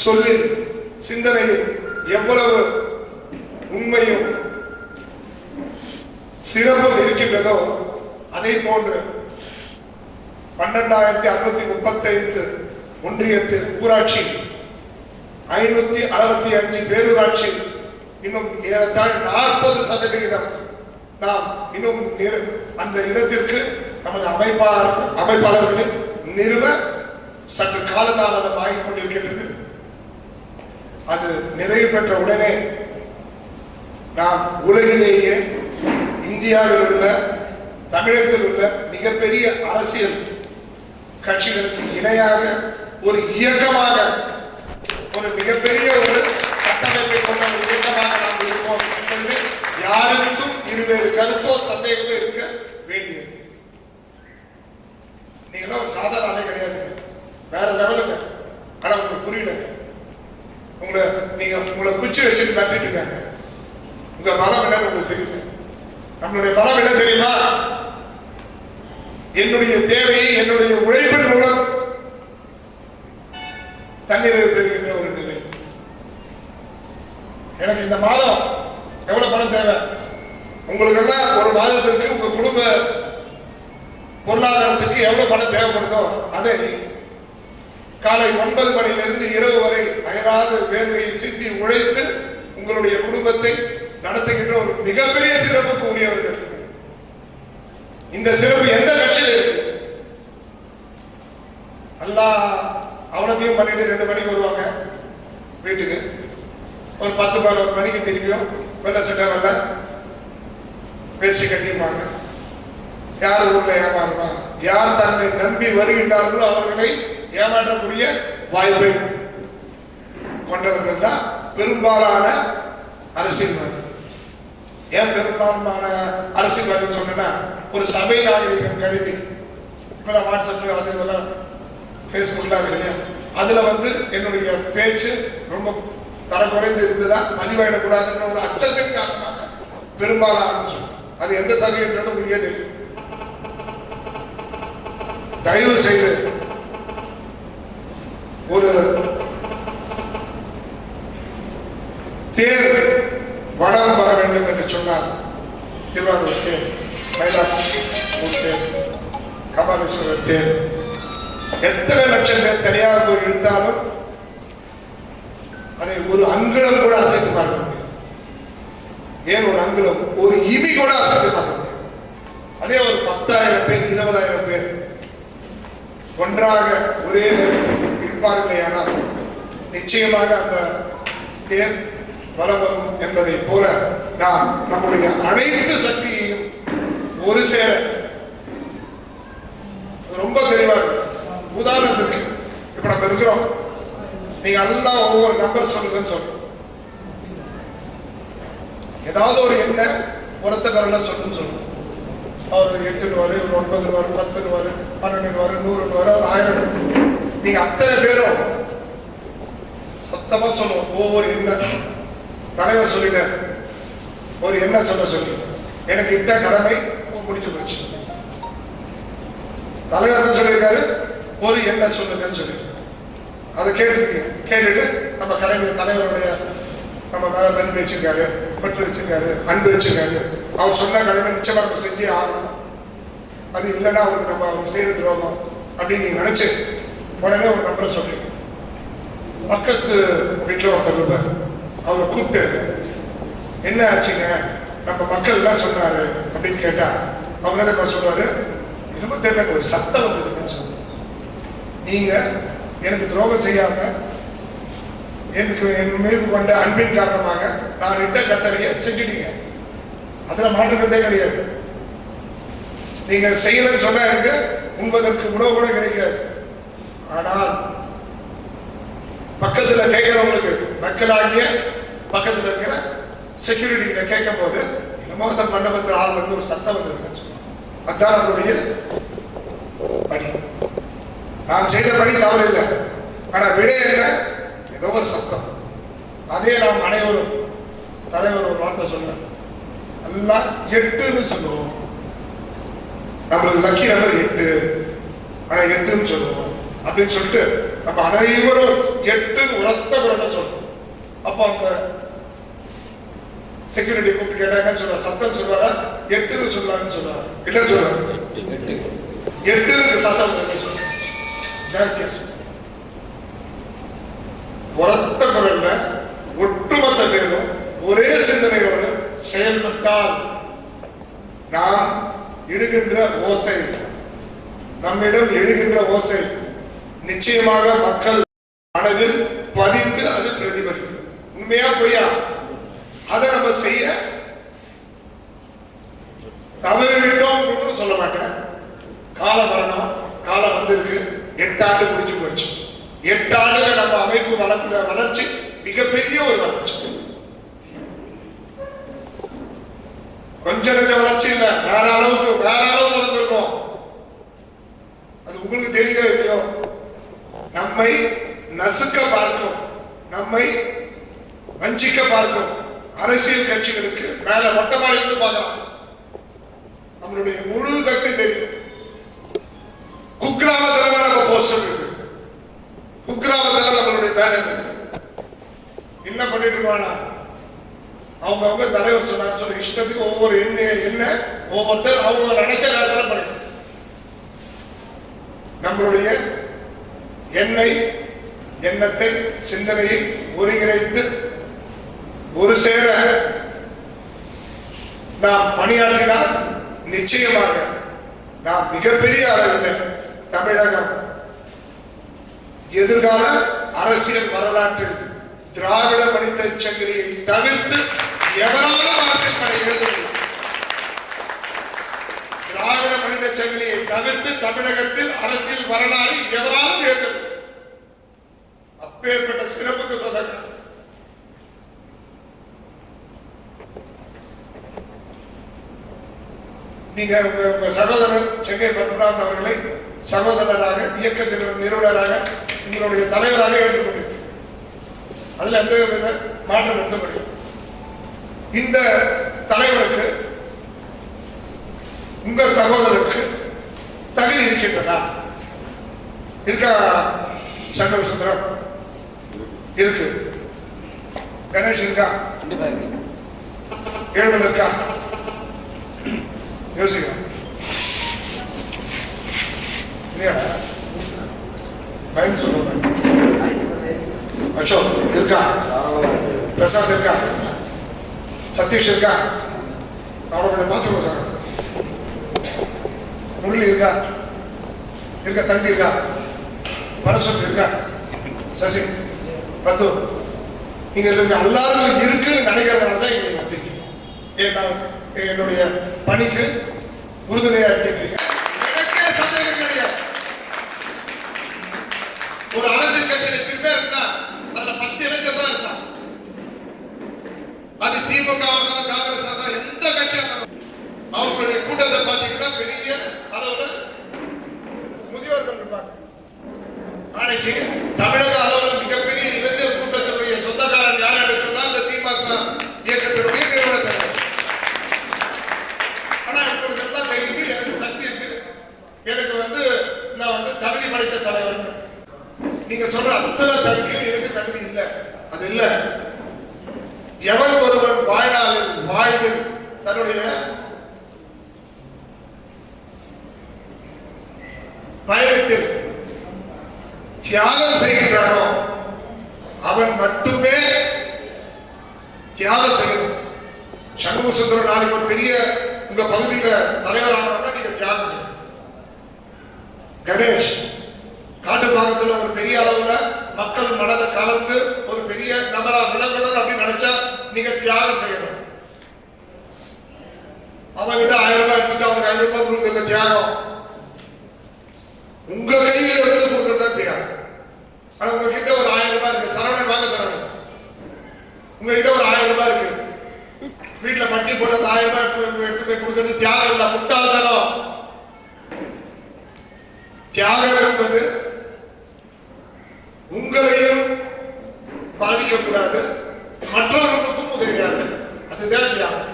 சொல்லில், சிந்தனையில் எவ்வளவு உண்மையும் சிறப்பும் இருக்கின்றதோ அதை போன்று 12,635 ஒன்றியத்து ஊராட்சி, 565 பேரூராட்சி, இன்னும் ஏறத்தாழ் 40% நாம் இன்னும் அந்த இடத்திற்கு நமது அமைப்பாளர்களை நிறுவ சற்று காலதாமதம் ஆகிக் கொண்டிருக்கின்றது. அது நிறைவு பெற்ற உடனே நாம் உலகிலேயே இந்தியாவில் உள்ள, தமிழகத்தில் உள்ள மிகப்பெரிய அரசியல் கட்சிகளுக்கு இணையாக ஒரு இயக்கமாக, ஒரு மிகப்பெரிய ஒரு கட்டமைப்பை கொண்ட ஒரு இயக்கமாக நாம் இருப்போம் என்பதிலே யாருக்கும் இருவேறு கருத்தோ சந்தேகமோ இருக்க வேண்டியது. நீங்க ஒரு சாதாரண ஆளே கிடையாதுங்க, வேற லெவலுங்க. ஆனா உங்களுக்கு புரியலங்க. உங்களை குச்சி வச்சுட்டு மாற்றிட்டு இருக்காங்க. உங்க பலம் என்னன்னு உங்களுக்கு தெரியல. நம்மளுடைய பலம் என்ன தெரியுமா? என்னுடைய தேவையை என்னுடைய உழைப்பின் மூலம் தண்ணீர் பெறுகின்ற ஒரு நிலை. எனக்கு இந்த மாதம் எவ்வளவு பணம் தேவை? உங்களுக்கு எல்லாம் ஒரு மாதத்திற்கு உங்க குடும்ப பொருளாதாரத்துக்கு எவ்வளவு பணம் தேவைப்படுதோ அதை காலை 9 மணியிலிருந்து இரவு வரை அயராது வேர்வையை சிந்தி உழைத்து உங்களுடைய குடும்பத்தை நடத்துகின்ற ஒரு மிகப்பெரிய சிறப்புக்கு உரியவர்கள். இந்த சிறப்பு எந்த கட்சியில் இருக்கு? எல்லாம் அவ்வளோத்தையும் பண்ணிட்டு 2 மணிக்கு வருவாங்க வீட்டுக்கு, ஒரு 10-11 மணிக்கு திரும்பியும் வெள்ள சட்டை வெள்ள பேசி கட்டியுமாங்க. யார் ஊர்ல ஏமாறுமா? யார் தன்னை நம்பி வருகின்றார்களோ அவர்களை ஏமாற்றக்கூடிய வாய்ப்பை கொண்டவர்கள் தான் பெரும்பாலான அரசியல்வாதி. ஏன் பெரும்பாலான அரசியல்வாதி சொன்னா, ஒரு சபை நாகரிகம் கருதி இப்பதான் வாட்ஸ்அப்ல அது இதெல்லாம் பேஸ்புக்லாம் இருக்கு இல்லையா, அதுல என்னுடைய பேச்சு ரொம்ப தர குறைந்து இருந்ததா, பதிவாயிடக்கூடாதுன்ற ஒரு அச்சத்தின் காரணமாக பெரும்பாலான சொல்லும். அது எந்த சபைன்றது உங்களுக்கே தெரியும். தயவு செய்து ஒரு தேர் வடம் வர வேண்டும் என்று சொன்னார். திருவாரூர் தேர், மயிலாப்பூர் தேர், கபாலீஸ்வரர் தேர், எத்தனை லட்சம் பேர் தனியாக போய் இழுத்தாலும் அதை ஒரு அங்குலம் கூட அசைத்து பார்க்க முடியும். ஏன் ஒரு அங்குலம், ஒரு இமி கூட அசைத்து பார்க்க முடியும். அதே ஒரு 10,000 பேர் 20,000 பேர் ஒன்றாக ஒரே நேரத்தில் இருப்பார்களேயானால் நிச்சயமாக அந்த தேர் வலம் வரும் என்பதை போல நாம் நம்முடைய அனைத்து சக்தியையும் ஒரு சேர ரொம்ப தெளிவா இருக்கு. உதாரணத்துக்கு இப்ப நம்ம இருக்கிறோம், நீங்க எல்லாம் ஒவ்வொரு நம்பர் சொல்லுங்கன்னு சொல்றோம். ஏதாவது ஒரு எண்ண உரத்த கரல சொல்லுன்னு சொல்லுவோம். அவர் 8 வரு, 9 வரு, 10 வரு, 12 வரு, 100 வரு, 1000 வரு. நீங்க அத்தனை பேரும் சத்தமா சொல்லுவோம். ஒவ்வொரு எண்ண தலைவர் சொல்லிட்டார், ஒரு எண்ண சொல்ல சொல்லி எனக்கு இட்ட கடமை முடிச்சு போச்சு. தலைவர் என்ன சொல்லியிருக்காரு, ஒரு எண்ண சொல்லுங்கன்னு சொல்லி அதை கேட்டுருக்கீங்க. கேட்டுட்டு நம்ம கடமை தலைவருடைய நம்ம மேல மதிப்பு வச்சிருக்காரு, பற்று வச்சிருக்காரு, அன்பு வச்சிருக்காரு. அவர் சொன்ன கடமை நிச்சயமா நம்ம செஞ்சே ஆகணும். அது இல்லைன்னா அவருக்கு நம்ம அவருக்கு செய்யற துரோகம் அப்படின்னு நீங்க நினைச்சு உடனே ஒரு நம்பரை சொல்றீங்க. பக்கத்து வீட்டுல ஒருத்தர் இருப்பார், அவரை கூப்பிட்டு என்ன ஆச்சுங்க, நம்ம மக்கள் என்ன சொன்னாரு அப்படின்னு கேட்டா அவங்க என்ன சொல்லுவாரு, என்னமோ தெரியல ஒரு சத்தம் வந்ததுன்னு சொல்லுவாங்க. நீங்க எனக்கு துரோகம் செய்யாம எனக்கு என் மீது கொண்ட அன்பின் காரணமாக நான் இட்ட கட்டளையை செஞ்சுட்டீங்க, அதுல மாற்றுக்கிறதே கிடையாது. நீங்க செய்யலன்னு சொன்னா எனக்கு உண்பதற்கு உணவு கூட கிடைக்காது. ஆனால் பக்கத்துல கேட்கிறவங்களுக்கு மக்களாகிய பக்கத்துல இருக்கிற செக்யூரிட்டி கிட்ட கேட்கும் போது என்னமோ அந்த மண்டபத்தில் ஆள் வந்து ஒரு சத்தம் வந்ததுன்னு சொல்லுவாங்க. அதுதான் நம்மளுடைய பணி. நாம் செய்த பணி தவறு இல்லை, ஆனா விட இல்லை, ஏதோ ஒரு சத்தம். அதே நாம் அனைவரும் தலைவர் ஒரு வார்த்தை சொன்னார், எல்லாம் 8ன்னு சொல்லுவோம். நம்மளுக்கு லக்கி நம்பர் 8, ஆனா 8ன்னு சொல்லுவோம் அப்படின்னு சொல்லிட்டு நம்ம அனைவரும் 8ன்னு உரத்த குரல்ல சொல்றோம். அப்ப அந்த செக்யூரிட்டி கூப்பிட்டு கேட்டா என்ன சொல்றாரு, சத்தம் சொல்லுவாரா 8ன்னு சொல்லுவாருன்னு சொல்லுவாரு. என்ன சொல்லுவாரு, 8ன்னு சத்தம் சொல்லுவாரு. உரத்த குரல்ல ஒட்டுமொத்த பேரும் ஒரே சிந்தனையோடு செயல்பட்டால் நாம் இடுகின்ற ஓசை, நம்மிடம் எழுகின்ற ஓசை நிச்சயமாக மக்கள் மனதில் பதிந்து அது பிரதிபலிக்கும். உண்மையா பொய்யா அதை நம்ம செய்ய தவறிவிட்டோம் சொல்ல மாட்டேன். கால மரணம் காலம் வந்திருக்கு, 8 ஆண்டு முடிஞ்சு போச்சு. 8 ஆண்டுல நம்ம அமைப்பு வளர்ந்த வளர்ச்சி மிகப்பெரிய ஒரு வளர்ச்சி. கொஞ்ச நெஞ்ச வளர்ச்சி இல்ல, வேற அளவுக்கு வளர்ந்துருக்கோம். அது உங்களுக்கு தெரியுதோ இல்லையோ, நம்மை நசுக்க பார்க்கும், நம்மை வஞ்சிக்க பார்க்கும் அரசியல் கட்சிகளுக்கு மேல மொட்டமாடி இருந்து பார்க்கலாம். நம்மளுடைய முழு சக்தி தெரியும். குக்கிராமத்துல நம்ம போஸ்டர் இருக்கு, குக்கிராமத்துல நம்மளுடைய பேனர் இருக்கு. என்ன பண்ணிட்டு இருக்கோம்னா அவங்க தலைவர் சொன்னார் சொல்லி இஷ்டத்துக்கு ஒவ்வொரு என்ன ஒவ்வொருத்தர் அவங்க நினைச்ச நேரத்தில் பண்ணிட்டு நம்மளுடைய எண்ணத்தை சிந்தனையை ஒருங்கிணைத்து ஒரு சேர நாம் பணியாற்றினால் நிச்சயமாக நாம் மிகப்பெரிய அளவில் தமிழகம் எதிர்கால அரசியல் வரலாற்றில் திராவிட மனித சங்கிலியை தவிர்த்து எவராலும் அரசியல் படை எழுத முடியும். திராவிட மனித சங்கிலியை தவிர்த்து தமிழகத்தில் அரசியல் வரலாறு எவராலும் எழுத முடியும். அப்பேற்பட்ட சிறப்புக்கு சொந்தக்காரர். நீங்க உங்க சகோதரர் செங்கை பத்மநாபன் அவர்களை சகோதரராக இயக்கத்தின் நிறுவனராக உங்களுடைய தலைவராக ஏற்றுக்கொண்டு அதுல எந்த வித மாற்றம் இருக்க முடியும். இந்த தலைவருக்கு உங்க சகோதரருக்கு தகுதி இருக்கின்றதா? இருக்கா? சண்முக சுந்தரம் இருக்கு, கணேஷ் இருக்கா, ஏழுமலை இருக்கா? யோசிக்கலாம். இல்லையாடா பயந்து சொல்லுவாங்க. அசோக் இருக்கா, பிரசாத் இருக்கா, சதீஷ் இருக்கா? அவனை கொஞ்சம் பார்த்துக்கோ சார். முரளி இருக்கா? தகுதி இருக்கா? பரசுக்கு இருக்கா? சசி பத்து நீங்க எல்லாரும் இருக்குன்னு நினைக்கிறதுனால தான் இங்க வந்திருக்கீங்க. ஏன்னா என்னுடைய பணிக்கு உறுதுணையா இருக்கீங்க. எனக்கே சந்தேகம் கிடையாது. ஒரு அரசியல் கட்சியில திருப்பே இருந்தா அதுல 10 இளைஞர் தான் இருந்தான். அது திமுக இருந்தாலும் காங்கிரஸ் இருந்தாலும் எந்த கட்சியா இருந்தாலும் அவர்களுடைய கூட்டத்தை பார்த்தீங்கன்னா பெரிய அளவுல முதியோர்கள் இருப்பாங்க. நாளைக்கு தமிழக அளவுல மிகப்பெரிய இளைஞர் கூட்டத்தினுடைய சொந்தக்காரன் யார் என்று சொன்னால் இந்த திமுக இயக்கத்தினுடைய நிறுவன தலைவர். ஆனா உங்களுக்கு எல்லாம் தெரியுது எனக்கு சக்தி இருக்கு, எனக்கு நான் தகுதி படைத்த தலைவர். நீங்க சொல்ற அத்தனை தகுதியும் எனக்கு தகுதி இல்லை. அது இல்லை. எவன் ஒருவன் வாழ்வில் தன்னுடைய பயணத்தில் தியாகம் செய்கின்றானோ அவன் மட்டுமே தியாகம் செய்யணும். சண்முக சுந்தரம் நாளைக்கு ஒரு பெரிய உங்க பகுதியில தலைவரானா நீங்க தியாகம் செய்யணும். கணேஷ் காட்டுப்பாக்கத்தில் ஒரு பெரிய அளவுல மக்கள் மனதை கவர்ந்து ஒரு பெரிய நபரா விளங்கணும் அப்படின்னு நினைச்சா நீங்க தியாகம் செய்யணும். அவங்கிட்ட 1000 ரூபாய் எடுத்துட்டு அவனுக்கு 500 ரூபாய் கொடுக்குற தியாகம் உங்க கையில இருந்து கொடுக்கறதா தியாகம். ஆனா உங்ககிட்ட ஒரு 1000 ரூபாய் இருக்கு. சரவணன் வாங்க சரவணன், உங்ககிட்ட ஒரு 1000 ரூபாய் இருக்கு. வீட்டுல பட்டி போட்டு அந்த 1000 ரூபாய் எடுத்து போய் கொடுக்கறது தியாகம் இல்ல, முட்டாள்தானம். தியாகம் என்பது உங்களையும் பாதிக்கக்கூடாது, மற்றவர்களுக்கும் உதவியா இருக்கு. அதுதான் தியாகம்.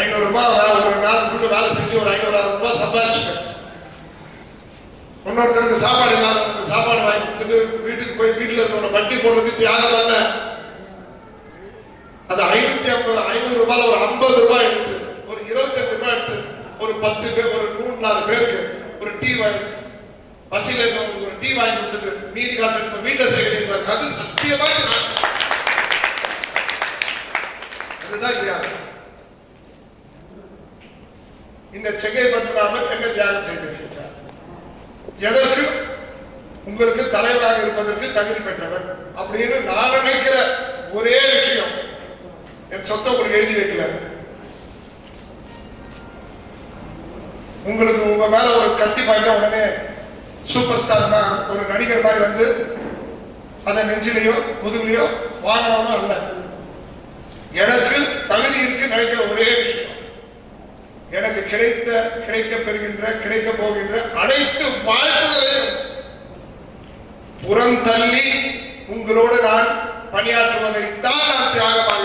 500 ரூபாய் ஒரு நாள் ஃபுல்லு வேலை செஞ்சு ஒரு 500,000 ரூபாய் சம்பாதிச்சுட்டேன். இன்னொருத்தருக்கு சாப்பாடு இல்லாதவங்களுக்கு சாப்பாடு வாங்கி கொடுத்துட்டு வீட்டுக்கு போய் வீட்டுல இருக்க வட்டி போடுறது தியாகம் அல்ல. அது 500 ரூபாய் ஒரு 50 ரூபாய் எடுத்து ஒரு 25 ரூபாய் எடுத்து ஒரு 10 பேர் ஒரு 3-4 பேருக்கு ஒரு டீ வாங்கி பசியில இருக்கவங்களுக்கு ஒரு டீ வாங்கி கொடுத்துட்டு மீதி காசு எடுத்து வீட்டுல சேகரிப்பாங்க. அது சத்தியமா அதுதான் தியாகம். இந்த செங்கை பத்மநாபன் என்ன தியாகம் செய்திருக்கிறார்? எதற்கு? உங்களுக்கு தலைவராக இருப்பதற்கு தகுதி பெற்றவர் அப்படின்னு நான் நினைக்கிற ஒரே விஷயம். என் சொத்தை உங்களுக்கு எழுதி வைக்கல. உங்களுக்கு உங்க மேல ஒரு கத்தி பாய்க்க உடனே சூப்பர் ஸ்டார்னா ஒரு நடிகர் மாதிரி அதை நெஞ்சிலையோ முதுகுலையோ வாங்கணும் அல்ல. எனக்கு தகுதி இருக்கு நினைக்கிற ஒரே விஷயம், எனக்கு கிடைக்க பெறுகின்ற கிடைக்க போகின்ற அனைத்து வாய்ப்புகளையும் புறம் தள்ளி உங்களோடு நான் பணியாற்றுவதை தான் நான் தியாகமாக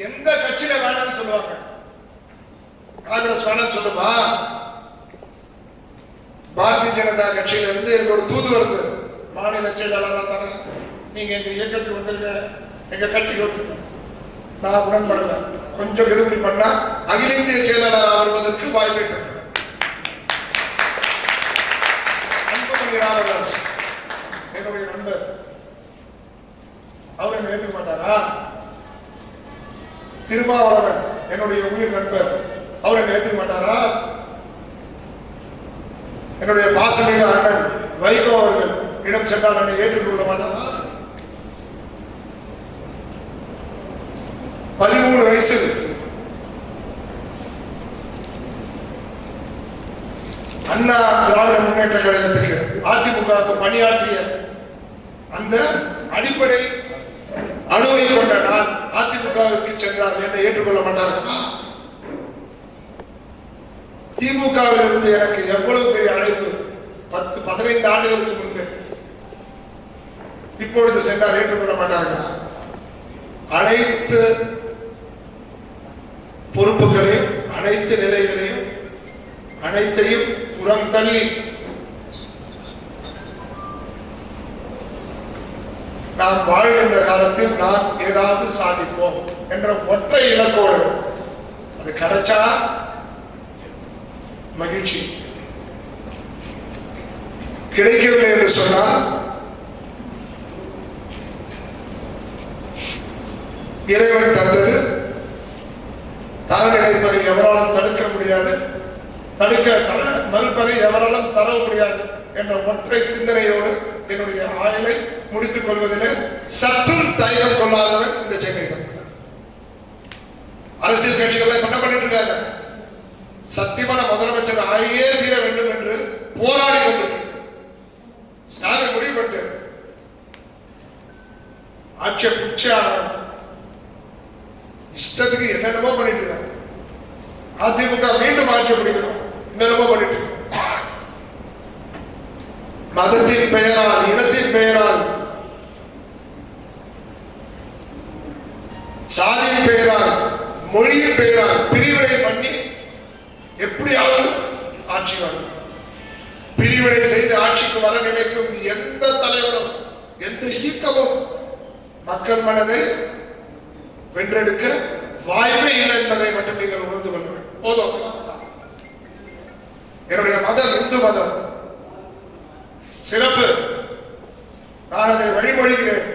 எந்த கட்சியில வேணாம்னு சொல்லுவாங்க. காங்கிரஸ் வேணாம்னு சொல்லுமா? பாரதிய ஜனதா கட்சியில இருந்து எனக்கு ஒரு தூது வருது, மாநில செயலாளராக தானே நீங்க எங்க இயக்கத்துக்கு வந்திருக்க, எங்க கட்சிக்கு வந்திருக்க. நான் உடன்படல. கொஞ்சம் கெடுபிடி பண்ணா அகில இந்திய செயலாளராக வருவதற்கு வாய்ப்பை பெற்றேன். அன்புமணி ராமதாஸ் என்னுடைய நண்பர், அவர் என்ன ஏற்றுக்க மாட்டாரா? திருமாவளவன் என்னுடைய உயிர் நண்பர், அவர் என்ன ஏற்றுக்க மாட்டாரா? என்னுடைய பாசமிக அண்ணன் வைகோ அவர்கள் இடம் சென்றால் என்னை ஏற்றுக்கொள்ள மாட்டாரா? 13 வயசில் அண்ணா திராவிட முன்னேற்ற கழகத்துக்கு அதிமுகவுக்கு பணியாற்றிய அந்த அடிப்படை அணுவை கொண்ட நான் அதிமுகவுக்கு சென்றால் என்னை ஏற்றுக்கொள்ள மாட்டார்களா? திமுகவில் இருந்து எனக்கு எவ்வளவு பெரிய அழைப்பு 10-15 ஆண்டுகளுக்கு முன்பு. இப்பொழுது சென்றால் ஏற்றுக்கொள்ள மாட்டார்களா? அனைத்து பொறுப்புகளையும் அனைத்து நிலைகளையும் அனைத்தையும் புறம் தள்ளி நாம் வாழ்கின்ற காலத்தில் நாம் ஏதாவது சாதிப்போம் என்ற ஒற்றை இலக்கோடு அது கிடைச்சா மகிழ்ச்சி, கிடைக்கவில்லை என்று சொன்னால் இறைவன் தந்தது, தர நினைப்பதை எவராலும் தடுக்க முடியாது, மறுப்பதை எவராலும் தர முடியாது என்ற ஒற்றை சிந்தனையோடு என்னுடைய ஆயுளை முடித்துக் கொள்வதில் சற்றும் தயக்கம் கொள்ளாதவன் இந்த சென்னை மக்கள். அரசியல் கட்சிகள் என்ன பண்ணிட்டு இருக்காங்க? சத்தியமான முதலமைச்சர் ஆகியே தீர வேண்டும் என்று போராடி கொண்டிருக்கிறார். ஸ்டாலின் முடிவுபட்டு ஆட்சியை பிடிச்சே ஆகணும், இஷ்டத்துக்கு என்னென்னமோ பண்ணிட்டு இருக்காங்க. அதிமுக மீண்டும் ஆட்சியை பிடிக்கணும், என்னென்னமோ பண்ணிட்டு இருக்காங்க. மதத்தின் பெயரால், இனத்தின் பெயரால், சாதியின் பெயரால், மொழியின் பெயரால் பிரிவினை பண்ணி எப்படியாவது ஆட்சி வரும். பிரிவினை செய்து ஆட்சிக்கு வர நினைக்கும் எந்த தலைவரும், எந்த இயக்கமும் மக்கள் மனதை வென்றெடுக்க வாய்ப்பே இல்லை என்பதை மட்டும் நீங்கள் உணர்ந்து கொள்ள வேண்டும். போதும். என்னுடைய மதம் இந்து மதம் சிறப்பு, நான் அதை வழிமொழிகிறேன்.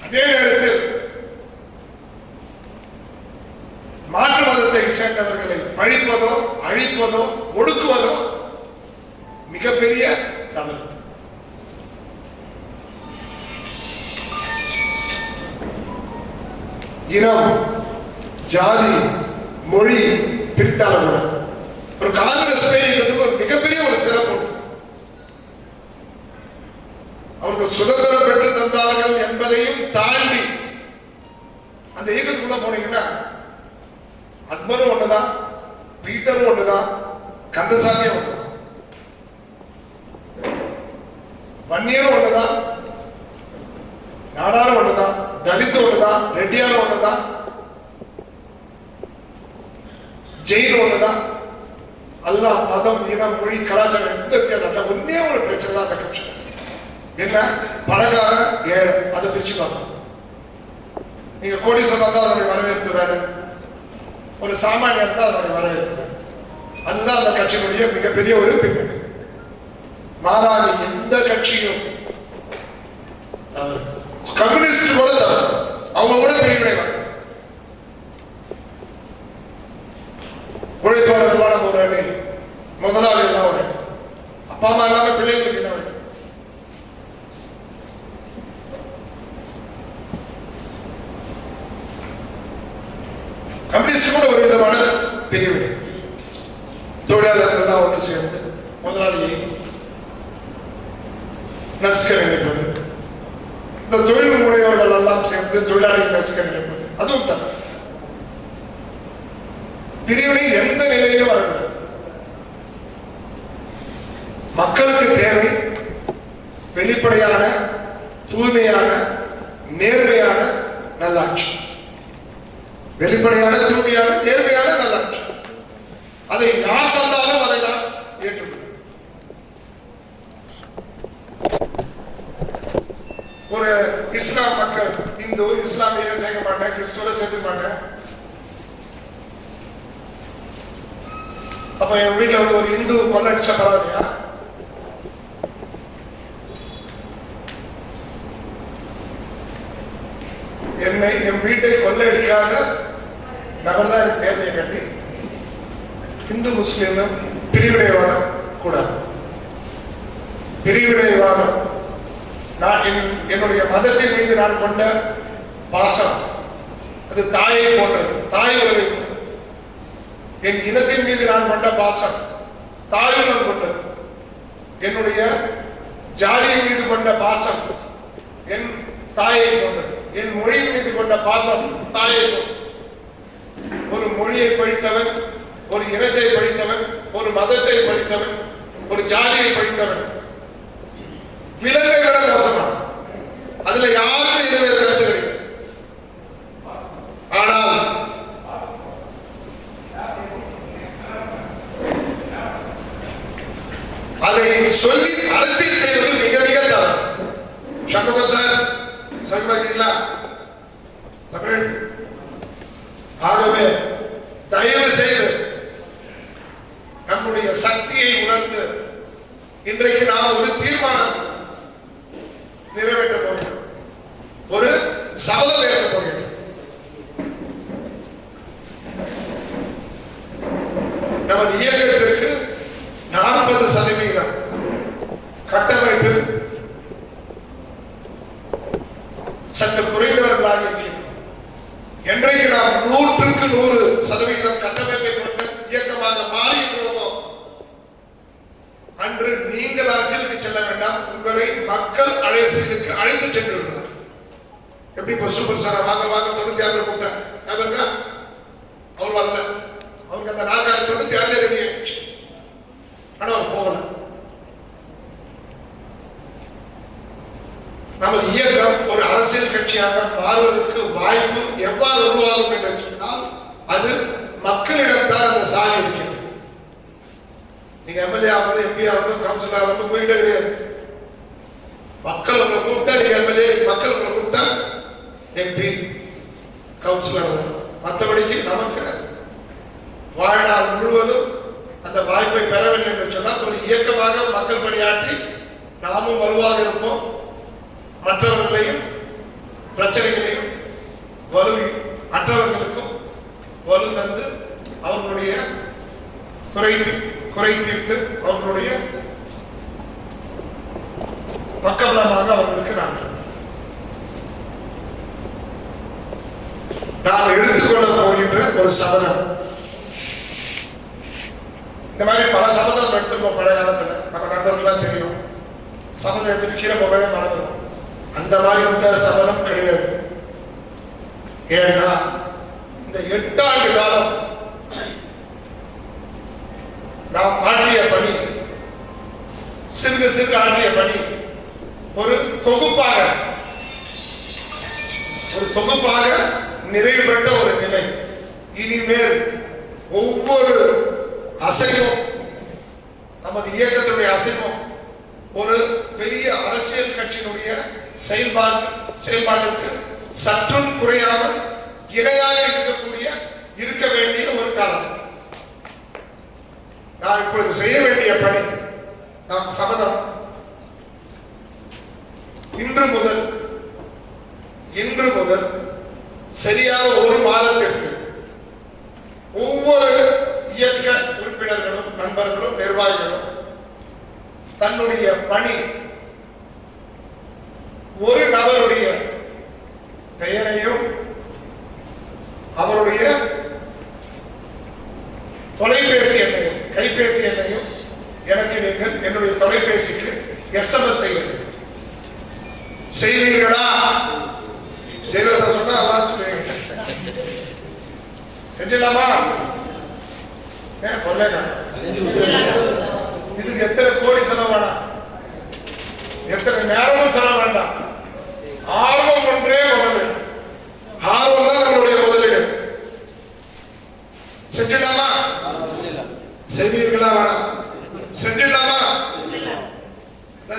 அதே நேரத்தில் மாற்று மதத்தை சேர்ந்தவர்களை பழிப்பதோ, அழிப்பதோ, ஒடுக்குவதோ மிகப்பெரிய தவறு. இனம், ஜாதி, மொழி பிரித்தாலும் கூட ஒரு காங்கிரஸ் பேருக்கு ஒரு மிகப்பெரிய ஒரு சிறப்பு உண்டு. அவர்கள் சுதந்திரம் பெற்று தந்தார்கள் என்பதையும் தாண்டி அந்த இயக்கத்துக்குள்ள போனீங்கன்னா அக்பரும் ஒண்ணுதான், பீட்டரும் ஒண்ணுதான், கந்தசாமியும் ஒண்ணுதான், வன்னியரும் ஒண்ணுதான், நாடாரும் ஒண்ணுதான், தலித்து ஒண்ணுதான், ரெட்டியாரும் ஒண்ணுதான், ஜெயின் ஒண்ணுதான். அல்லாஹ் மதம், இனம், மொழி, கலாச்சாரம் எந்த வித்தியாசம் ஒன்னே ஒரு பிரச்சனை தான். அந்த கட்சி என்ன? பணக்கார ஏழை, அதை பிரிச்சு பார்க்கணும். நீங்க கோடீஸ்வரன் தான் அதனுடைய வரவேற்பு வேற, ஒரு சாமானியர் தான் அதனுடைய வரவேற்பு. அதுதான் அந்த கட்சியினுடைய மிகப்பெரிய ஒரு பின்னணி. மாறாக எந்த கட்சியும் கம்யூனிஸ்ட் கூட தவறு, அவங்க கூட பிரிவினைவாங்க. உழைப்பாளர்களான ஒரு அணி, முதலாளி எல்லாம் ஒரு அணி, அப்பா அம்மா இல்லாம பிள்ளைங்களுக்கு என்ன வேண்டும்? கம்யூனிஸ்ட் கூட ஒரு விதமான பிரிவினை. தொழிலாளர்கள் ஒன்று சேர்ந்து முதலாளியை நசுக்க நினைப்பது, இந்த தொழில் முனைவர்கள் எல்லாம் சேர்ந்து தொழிலாளிகள் நசுக்க நினைப்பது, அதுவும் தவறு. பிரிவினை எந்த நிலையிலும் வரக்கூடாது. மக்களுக்கு தேவை வெளிப்படையான, தூய்மையான, நேர்மையான நல்லாட்சி. வெளிப்படையான, தூய்மையான, நேர்மையான நல்லாட்சி. அதை யார் தந்தாலும் அதை தான் ஏற்றுக்கொள்ளும். ஒரு இஸ்லாம் மக்கள், இந்து இஸ்லாமிய சேர்க்க மாட்டேன், கிறிஸ்துவ சேர்க்க மாட்டேன். அப்ப என் வீட்டுல வந்து ஒரு இந்து கொள்ளடிச்சா பரவாயில்லையா? என்னை, என் வீட்டை கொள்ளடிக்காத நபர் தான் எனக்கு தேவையை கட்டி. இந்து முஸ்லீம் பிரிவினைவாதம் கூடாது. பிரிவினைவாதம், நான் என்னுடைய மதத்தின் மீது நான் கொண்ட பாசம் அது தாயை போன்றது, தாய் உறவை போன்றது. என் இனத்தின் மீது நான் கொண்ட பாசம் தாயுடன் கொண்டது. என்னுடைய ஜாதியின் மீது கொண்ட பாசம் என் தாயை போன்றது. என் மொழியின் மீது கொண்ட பாசம் தாயை போன்றது. ஒரு மொழியை பழித்தவன், ஒரு இனத்தை பழித்தவன், ஒரு மதத்தை பழித்தவன், ஒரு ஜாதியை பழித்தவன் விலங்கை விட மோசமான. அதுல யாருக்கும் இருவேறு கருத்து கிடையாது. ஆனால் அதை சொல்லி அரசியல் செய்வது மிக மிக தவறு. சண்முகம் சார் சொல்றீங்களா தமிழ்? ஆகவே தயவு செய்து நம்முடைய சக்தியை உணர்ந்து இன்றைக்கு நாம் ஒரு தீர்மானம் நிறைவேற்ற போகிறோம். ஒரு சபதம் ஏற்க போகிறேன். நமது இயக்கத்திற்கு 40% கட்டமைப்பில் சற்று குறைந்தவர்களாக இருக்கிறோம். என்றைக்கு நாம் 100% கட்டமைப்பை கொண்ட இயக்கமாக மாறியிருக்கிறோமோ அன்று நீங்கள் அரசியலுக்கு செல்ல வேண்டாம், உங்களை மக்கள் அரசியலுக்கு அழைத்து சென்று விடுவார். எப்படி இப்போ சூப்பர் ஸ்டார் வாங்க 96 கூப்பிட்டாங்க, அவர் வரல, அவருக்கு அந்த 96 ரெடி ஆயிடுச்சு, ஆனா அவர் போகல. நமது இயக்கம் ஒரு அரசியல் கட்சியாக மாறுவதற்கு வாய்ப்பு எவ்வாறு உருவாகும் என்று சொன்னால் அது மக்களிடம் தான் அந்த சாவி இருக்கின்றது. நீங்க எம்எல்ஏ ஆகுது, எம்பி ஆகுது, கவுன்சிலர் ஆகுது போயிட்டே கிடையாது. மக்கள் உங்களை கூப்பிட்டா நீங்க எம்எல்ஏ, மக்கள் உங்களை கூப்பிட்டா எம்பி, கவுன்சிலர் தான். மற்றபடிக்கு நமக்கு வாழ்நாள் முழுவதும் அந்த வாய்ப்பை பெறவில்லை என்று சொன்னால் ஒரு இயக்கமாக மக்கள் பணியாற்றி நாமும் வலுவாக இருப்போம். மற்றவர்களையும் பிரச்சனைகளையும் வலு அற்றவர்களுக்கும் வலு தந்து அவர்களுடைய குறை தீர்த்து அவர்களுடைய பக்கபலமாக அவர்களுக்கு நாம் எடுத்துக்கொள்ள போகின்ற ஒரு சபதம். இந்த மாதிரி பல சபதம் எடுத்துருக்கோம் பழைய காலத்துல, நம்ம நண்பர்கள்லாம் தெரியும். சபதம் எடுத்துட்டு கீழே போகவே மறந்துடும். அந்த மாதிரி இருந்த சபதம் கிடையாது. ஏன்னா இந்த 8 ஆண்டு காலம் நாம் ஆற்றிய பணி, சிறுக சிறுக ஆற்றிய பணி ஒரு தொகுப்பாக நிறைவு பெற்ற ஒரு நிலை. இனிமேல் ஒவ்வொரு அசைவும், நமது இயக்கத்தினுடைய அசைவும் ஒரு பெரிய அரசியல் கட்சியினுடைய செயல்பாட்டிற்கு சற்றும் குறையாமல் இணையாக இருக்க வேண்டிய ஒரு காலம். நாம் இப்பொழுது செய்ய வேண்டிய பணி, நாம் சபதம் இன்று முதல் சரியாக ஒரு மாதத்திற்கு ஒவ்வொரு இயக்க உறுப்பினர்களும் நண்பர்களும் நிர்வாகிகளும் தன்னுடைய பணி ஒரு நபருடைய பெயரையும் அவருடைய தொலைபேசி எண்ணையும் கைபேசி எண்ணையும் எனக்கு நீங்கள் என்னுடைய தொலைபேசிக்கு SMS செய்வீர்களா? ஜெயலலிதா சொன்னா அதான் சொல்லுவீங்க. செஞ்சிடலாமா? இதுக்கு எத்தனை கோடி செலவு வேண்டாம், எத்தனை நேரமும் செலவு வேண்டாம். ஆர்வம் ஒன்றே முதலீடு. ஆர்வம் தான் நம்மளுடைய முதலீடு. செஞ்சிடலாமா? செய்வீர்களா? வேணாம். செஞ்சிடலாமா?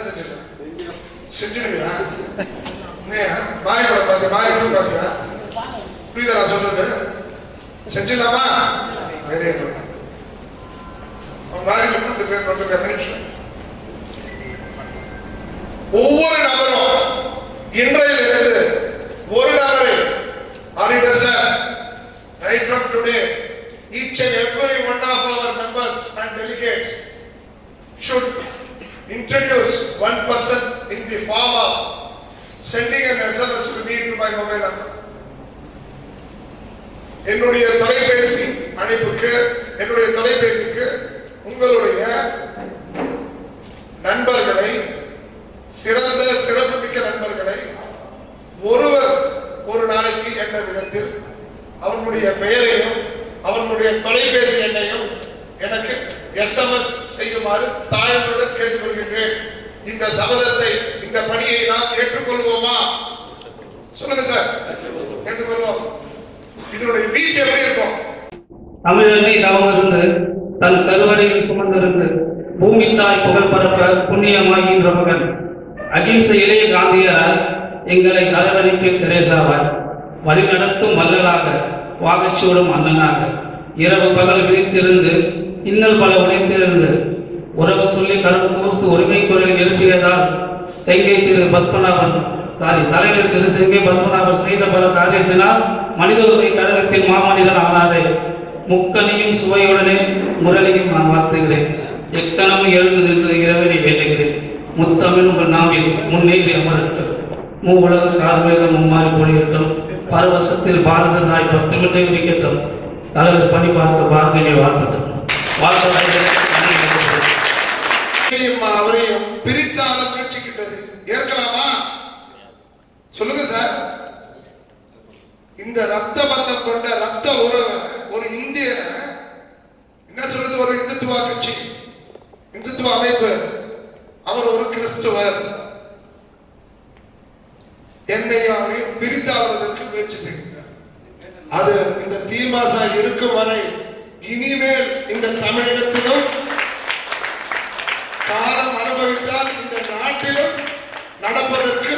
செஞ்சிடலாம். செஞ்சிடுவியா? மாறி கூட பாத்தியா? மாறி கூட பாத்தியா? புரியுதா நான் சொல்றது? செஞ்சிடலாமா? Very good. மாறில 10 பேர் வந்து ஒவ்வொரு நபரும் இன்றையிலிருந்து ஒரு நபரை auditor sir, right from today each and every one of our members and delegates should introduce one person in the form of sending an SMS to me to my mobile number. என்னுடைய தொலைபேசி அழைப்புக்கு, என்னுடைய தொலைபேசிக்கு உங்களுடைய நண்பர்களை, சிறந்த சிறப்புமிக்க நண்பர்களை ஒருவர் ஒரு நாளைக்கு என்ற விதத்தில் அவர்களுடைய பெயரையும் அவர்களுடைய தொலைபேசி எண்ணையும் எனக்கு SMS செய்யுமாறு தாழ்வுடன் கேட்டுக்கொள்கின்றேன். இந்த சபதத்தை, இந்த பணியை நாம் ஏற்றுக்கொள்வோமா? சொல்லுங்க சார். ஏற்றுக்கொள்வோம். இதனுடைய வீச்சு எப்படி இருக்கும்? தமிழனை தவமிருந்து தன் கருவறையில் சுமந்திருந்து பூமி தாய் புகழ் பரப்ப புண்ணியமாகின்ற மகன் அகிம்சை இளைய காந்தியரால் எங்களை அரவணைப்பில் தெரேசாவார் வழிநடத்தும் வல்லலாக வாகச்சூடும் அண்ணனாக இரவு பகல் விழித்திருந்து இன்னல் பல உடைத்திருந்து உறவு சொல்லி கரம் கோர்த்து ஒருமை குரலில் எழுப்பியதால் செங்கை திரு பத்மநாபன் தலைவர் திரு செங்கை பத்மநாபர் செய்த பல காரியத்தினால் மனித உரிமை கழகத்தின் மாமனிதர் ஆனாரே. முக்கனியும் சுவையுடனே முரளியும் நான் வாழ்த்துகிறேன். எக்கணமும் எழுந்து நின்று இறைவனை வேண்டுகிறேன். முத்தமிழ் உங்கள் நாவில் முன்னேறி அமரட்டும். மூவுலக கார்மேகம் மும்மாறி பொழியட்டும். பரவசத்தில் பாரத தாய் 10 மிட்டை விரிக்கட்டும். தலைவர் பணி பார்க்க பாரதியை வாழ்த்தட்டும். அவரையும் பிரித்தாத முயற்சிக்கின்றது. ஏற்கலாமா? சொல்லுங்க சார். இந்த ரத்த பந்தம் கொண்ட ரத்த உறவை ஒரு இந்தியனை என்ன சொல்றது? ஒரு இந்துத்துவ கட்சி, இந்துத்துவ அமைப்பு, அவர் ஒரு கிறிஸ்துவர், என்னையும் அவரையும் பிரித்தாடுவதற்கு முயற்சி செய்கிறார். அது இந்த திமுக இருக்கும் வரை இனிமேல் இந்த தமிழகத்திலும் காலம் அனுபவித்தால் இந்த நாட்டிலும் நடப்பதற்கு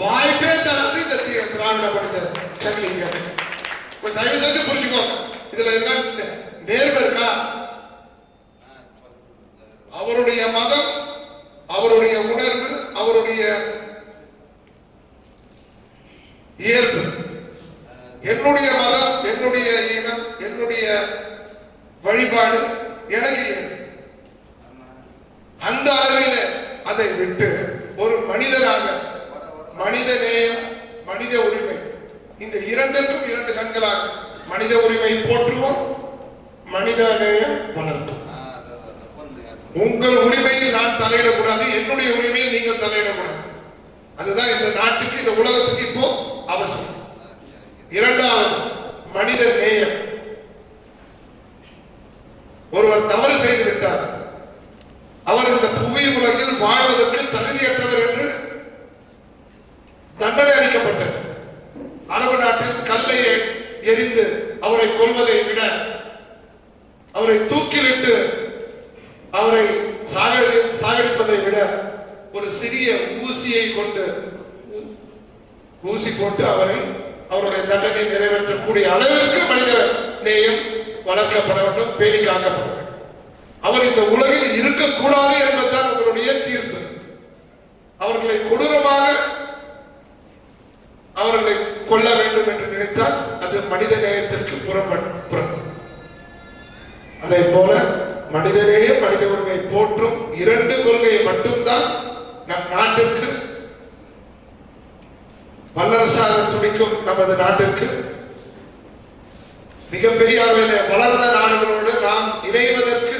வாய்ப்பே தராது இந்த திராவிட மனித சங்கிலி இயக்கம். கொஞ்சம் தயவு செய்து புரிஞ்சுக்கோங்க. இதுல எதனா நேர்மை இருக்கா? அவருடைய மதம், அவருடைய உணர்வு, அவருடைய இயல்பு, என்னுடைய மதம், என்னுடைய இனம், என்னுடைய வழிபாடு எனக்கு இயல்பு. அந்த அளவில் அதை விட்டு ஒரு மனிதனாக மனித நேயம், மனித உரிமை, இந்த இரண்டுக்கும் 2 கண்களாக மனித உரிமை போற்றுவோம், மனித நேயம் வளர்ப்போம். உங்கள் உரிமையில் நான் தலையிடக்கூடாது, என்னுடைய உரிமையில் நீங்கள் தலையிடக்கூடாது. அதுதான் இந்த நாட்டுக்கு, இந்த உலகத்துக்கு இப்போ அவசியம். இரண்டாவது மனித நேயம். ஒருவர் தவறு செய்து விட்டார், அவர் இந்த புவி உலகில் வாழ்வதற்கு தகுதியற்றவர் என்று தண்டனை அளிக்கப்பட்டது. அரபு நாட்டில் கல்லை எரிந்து அவரை கொல்வதை விட, அவரை தூக்கிலிட்டு அவரை சாகடிப்பதை விட ஒரு சிறிய ஊசியை கொண்டு ஊசி போட்டு அவருடைய தண்டனை நிறைவேற்றக்கூடிய அளவிற்கு மனித நேயம் வளர்க்கப்பட வேண்டும், பேணி காக்கப்பட வேண்டும். அவர் இந்த உலகில் இருக்கக்கூடாது என்பதுதான் உங்களுடைய தீர்ப்பு. அவர்களை கொடூரமாக அவர்களை கொல்ல வேண்டும் என்று நினைத்தால் அது மனித நேயத்திற்கு புறம்பு. அதே போல மனிதநேய, மனித உரிமை போற்றும் 2 கொள்கையை மட்டும்தான் நம் நாட்டிற்கு, வல்லரசாக துடிக்கும் நமது நாட்டிற்கு, மிகப்பெரிய அளவில் வளர்ந்த நாடுகளோடு நாம் இணைவதற்கு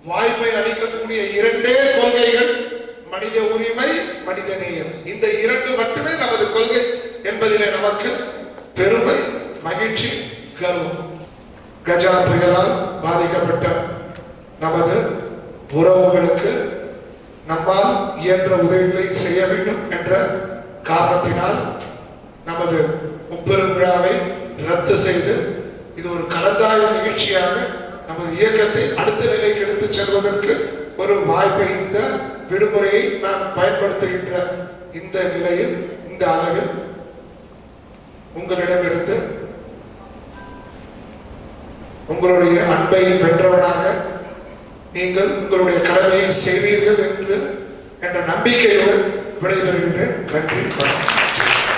வாய்ப்பை அளிக்கக்கூடிய 2 கொள்கைகள் மனித உரிமை, மனித நேயம். இந்த 2 மட்டுமே நமது கொள்கை என்பதிலே நமக்கு பெருமை, மகிழ்ச்சி, கர்வம். கஜா புயலால் பாதிக்கப்பட்ட நமது உறவுகளுக்கு நம்மால் இயன்ற உதவிகளை செய்ய வேண்டும் என்ற காரணத்தினால் நமது முப்பெரும் விழாவை ரத்து செய்து இது ஒரு கலந்தாய்வு நிகழ்ச்சியாக நமது இயக்கத்தை அடுத்த நிலைக்கு எடுத்துச் செல்வதற்கு ஒரு வாய்ப்பை, இந்த விடுமுறையை நான் பயன்படுத்துகின்ற இந்த நிலையில், இந்த அளவில் உங்களிடமிருந்து உங்களுடைய அன்பை வென்றவனாக நீங்கள் உங்களுடைய கடமையை செய்வீர்கள் என்ற நம்பிக்கையுடன் விடைபெறுகின்றேன். நன்றி, வணக்கம்.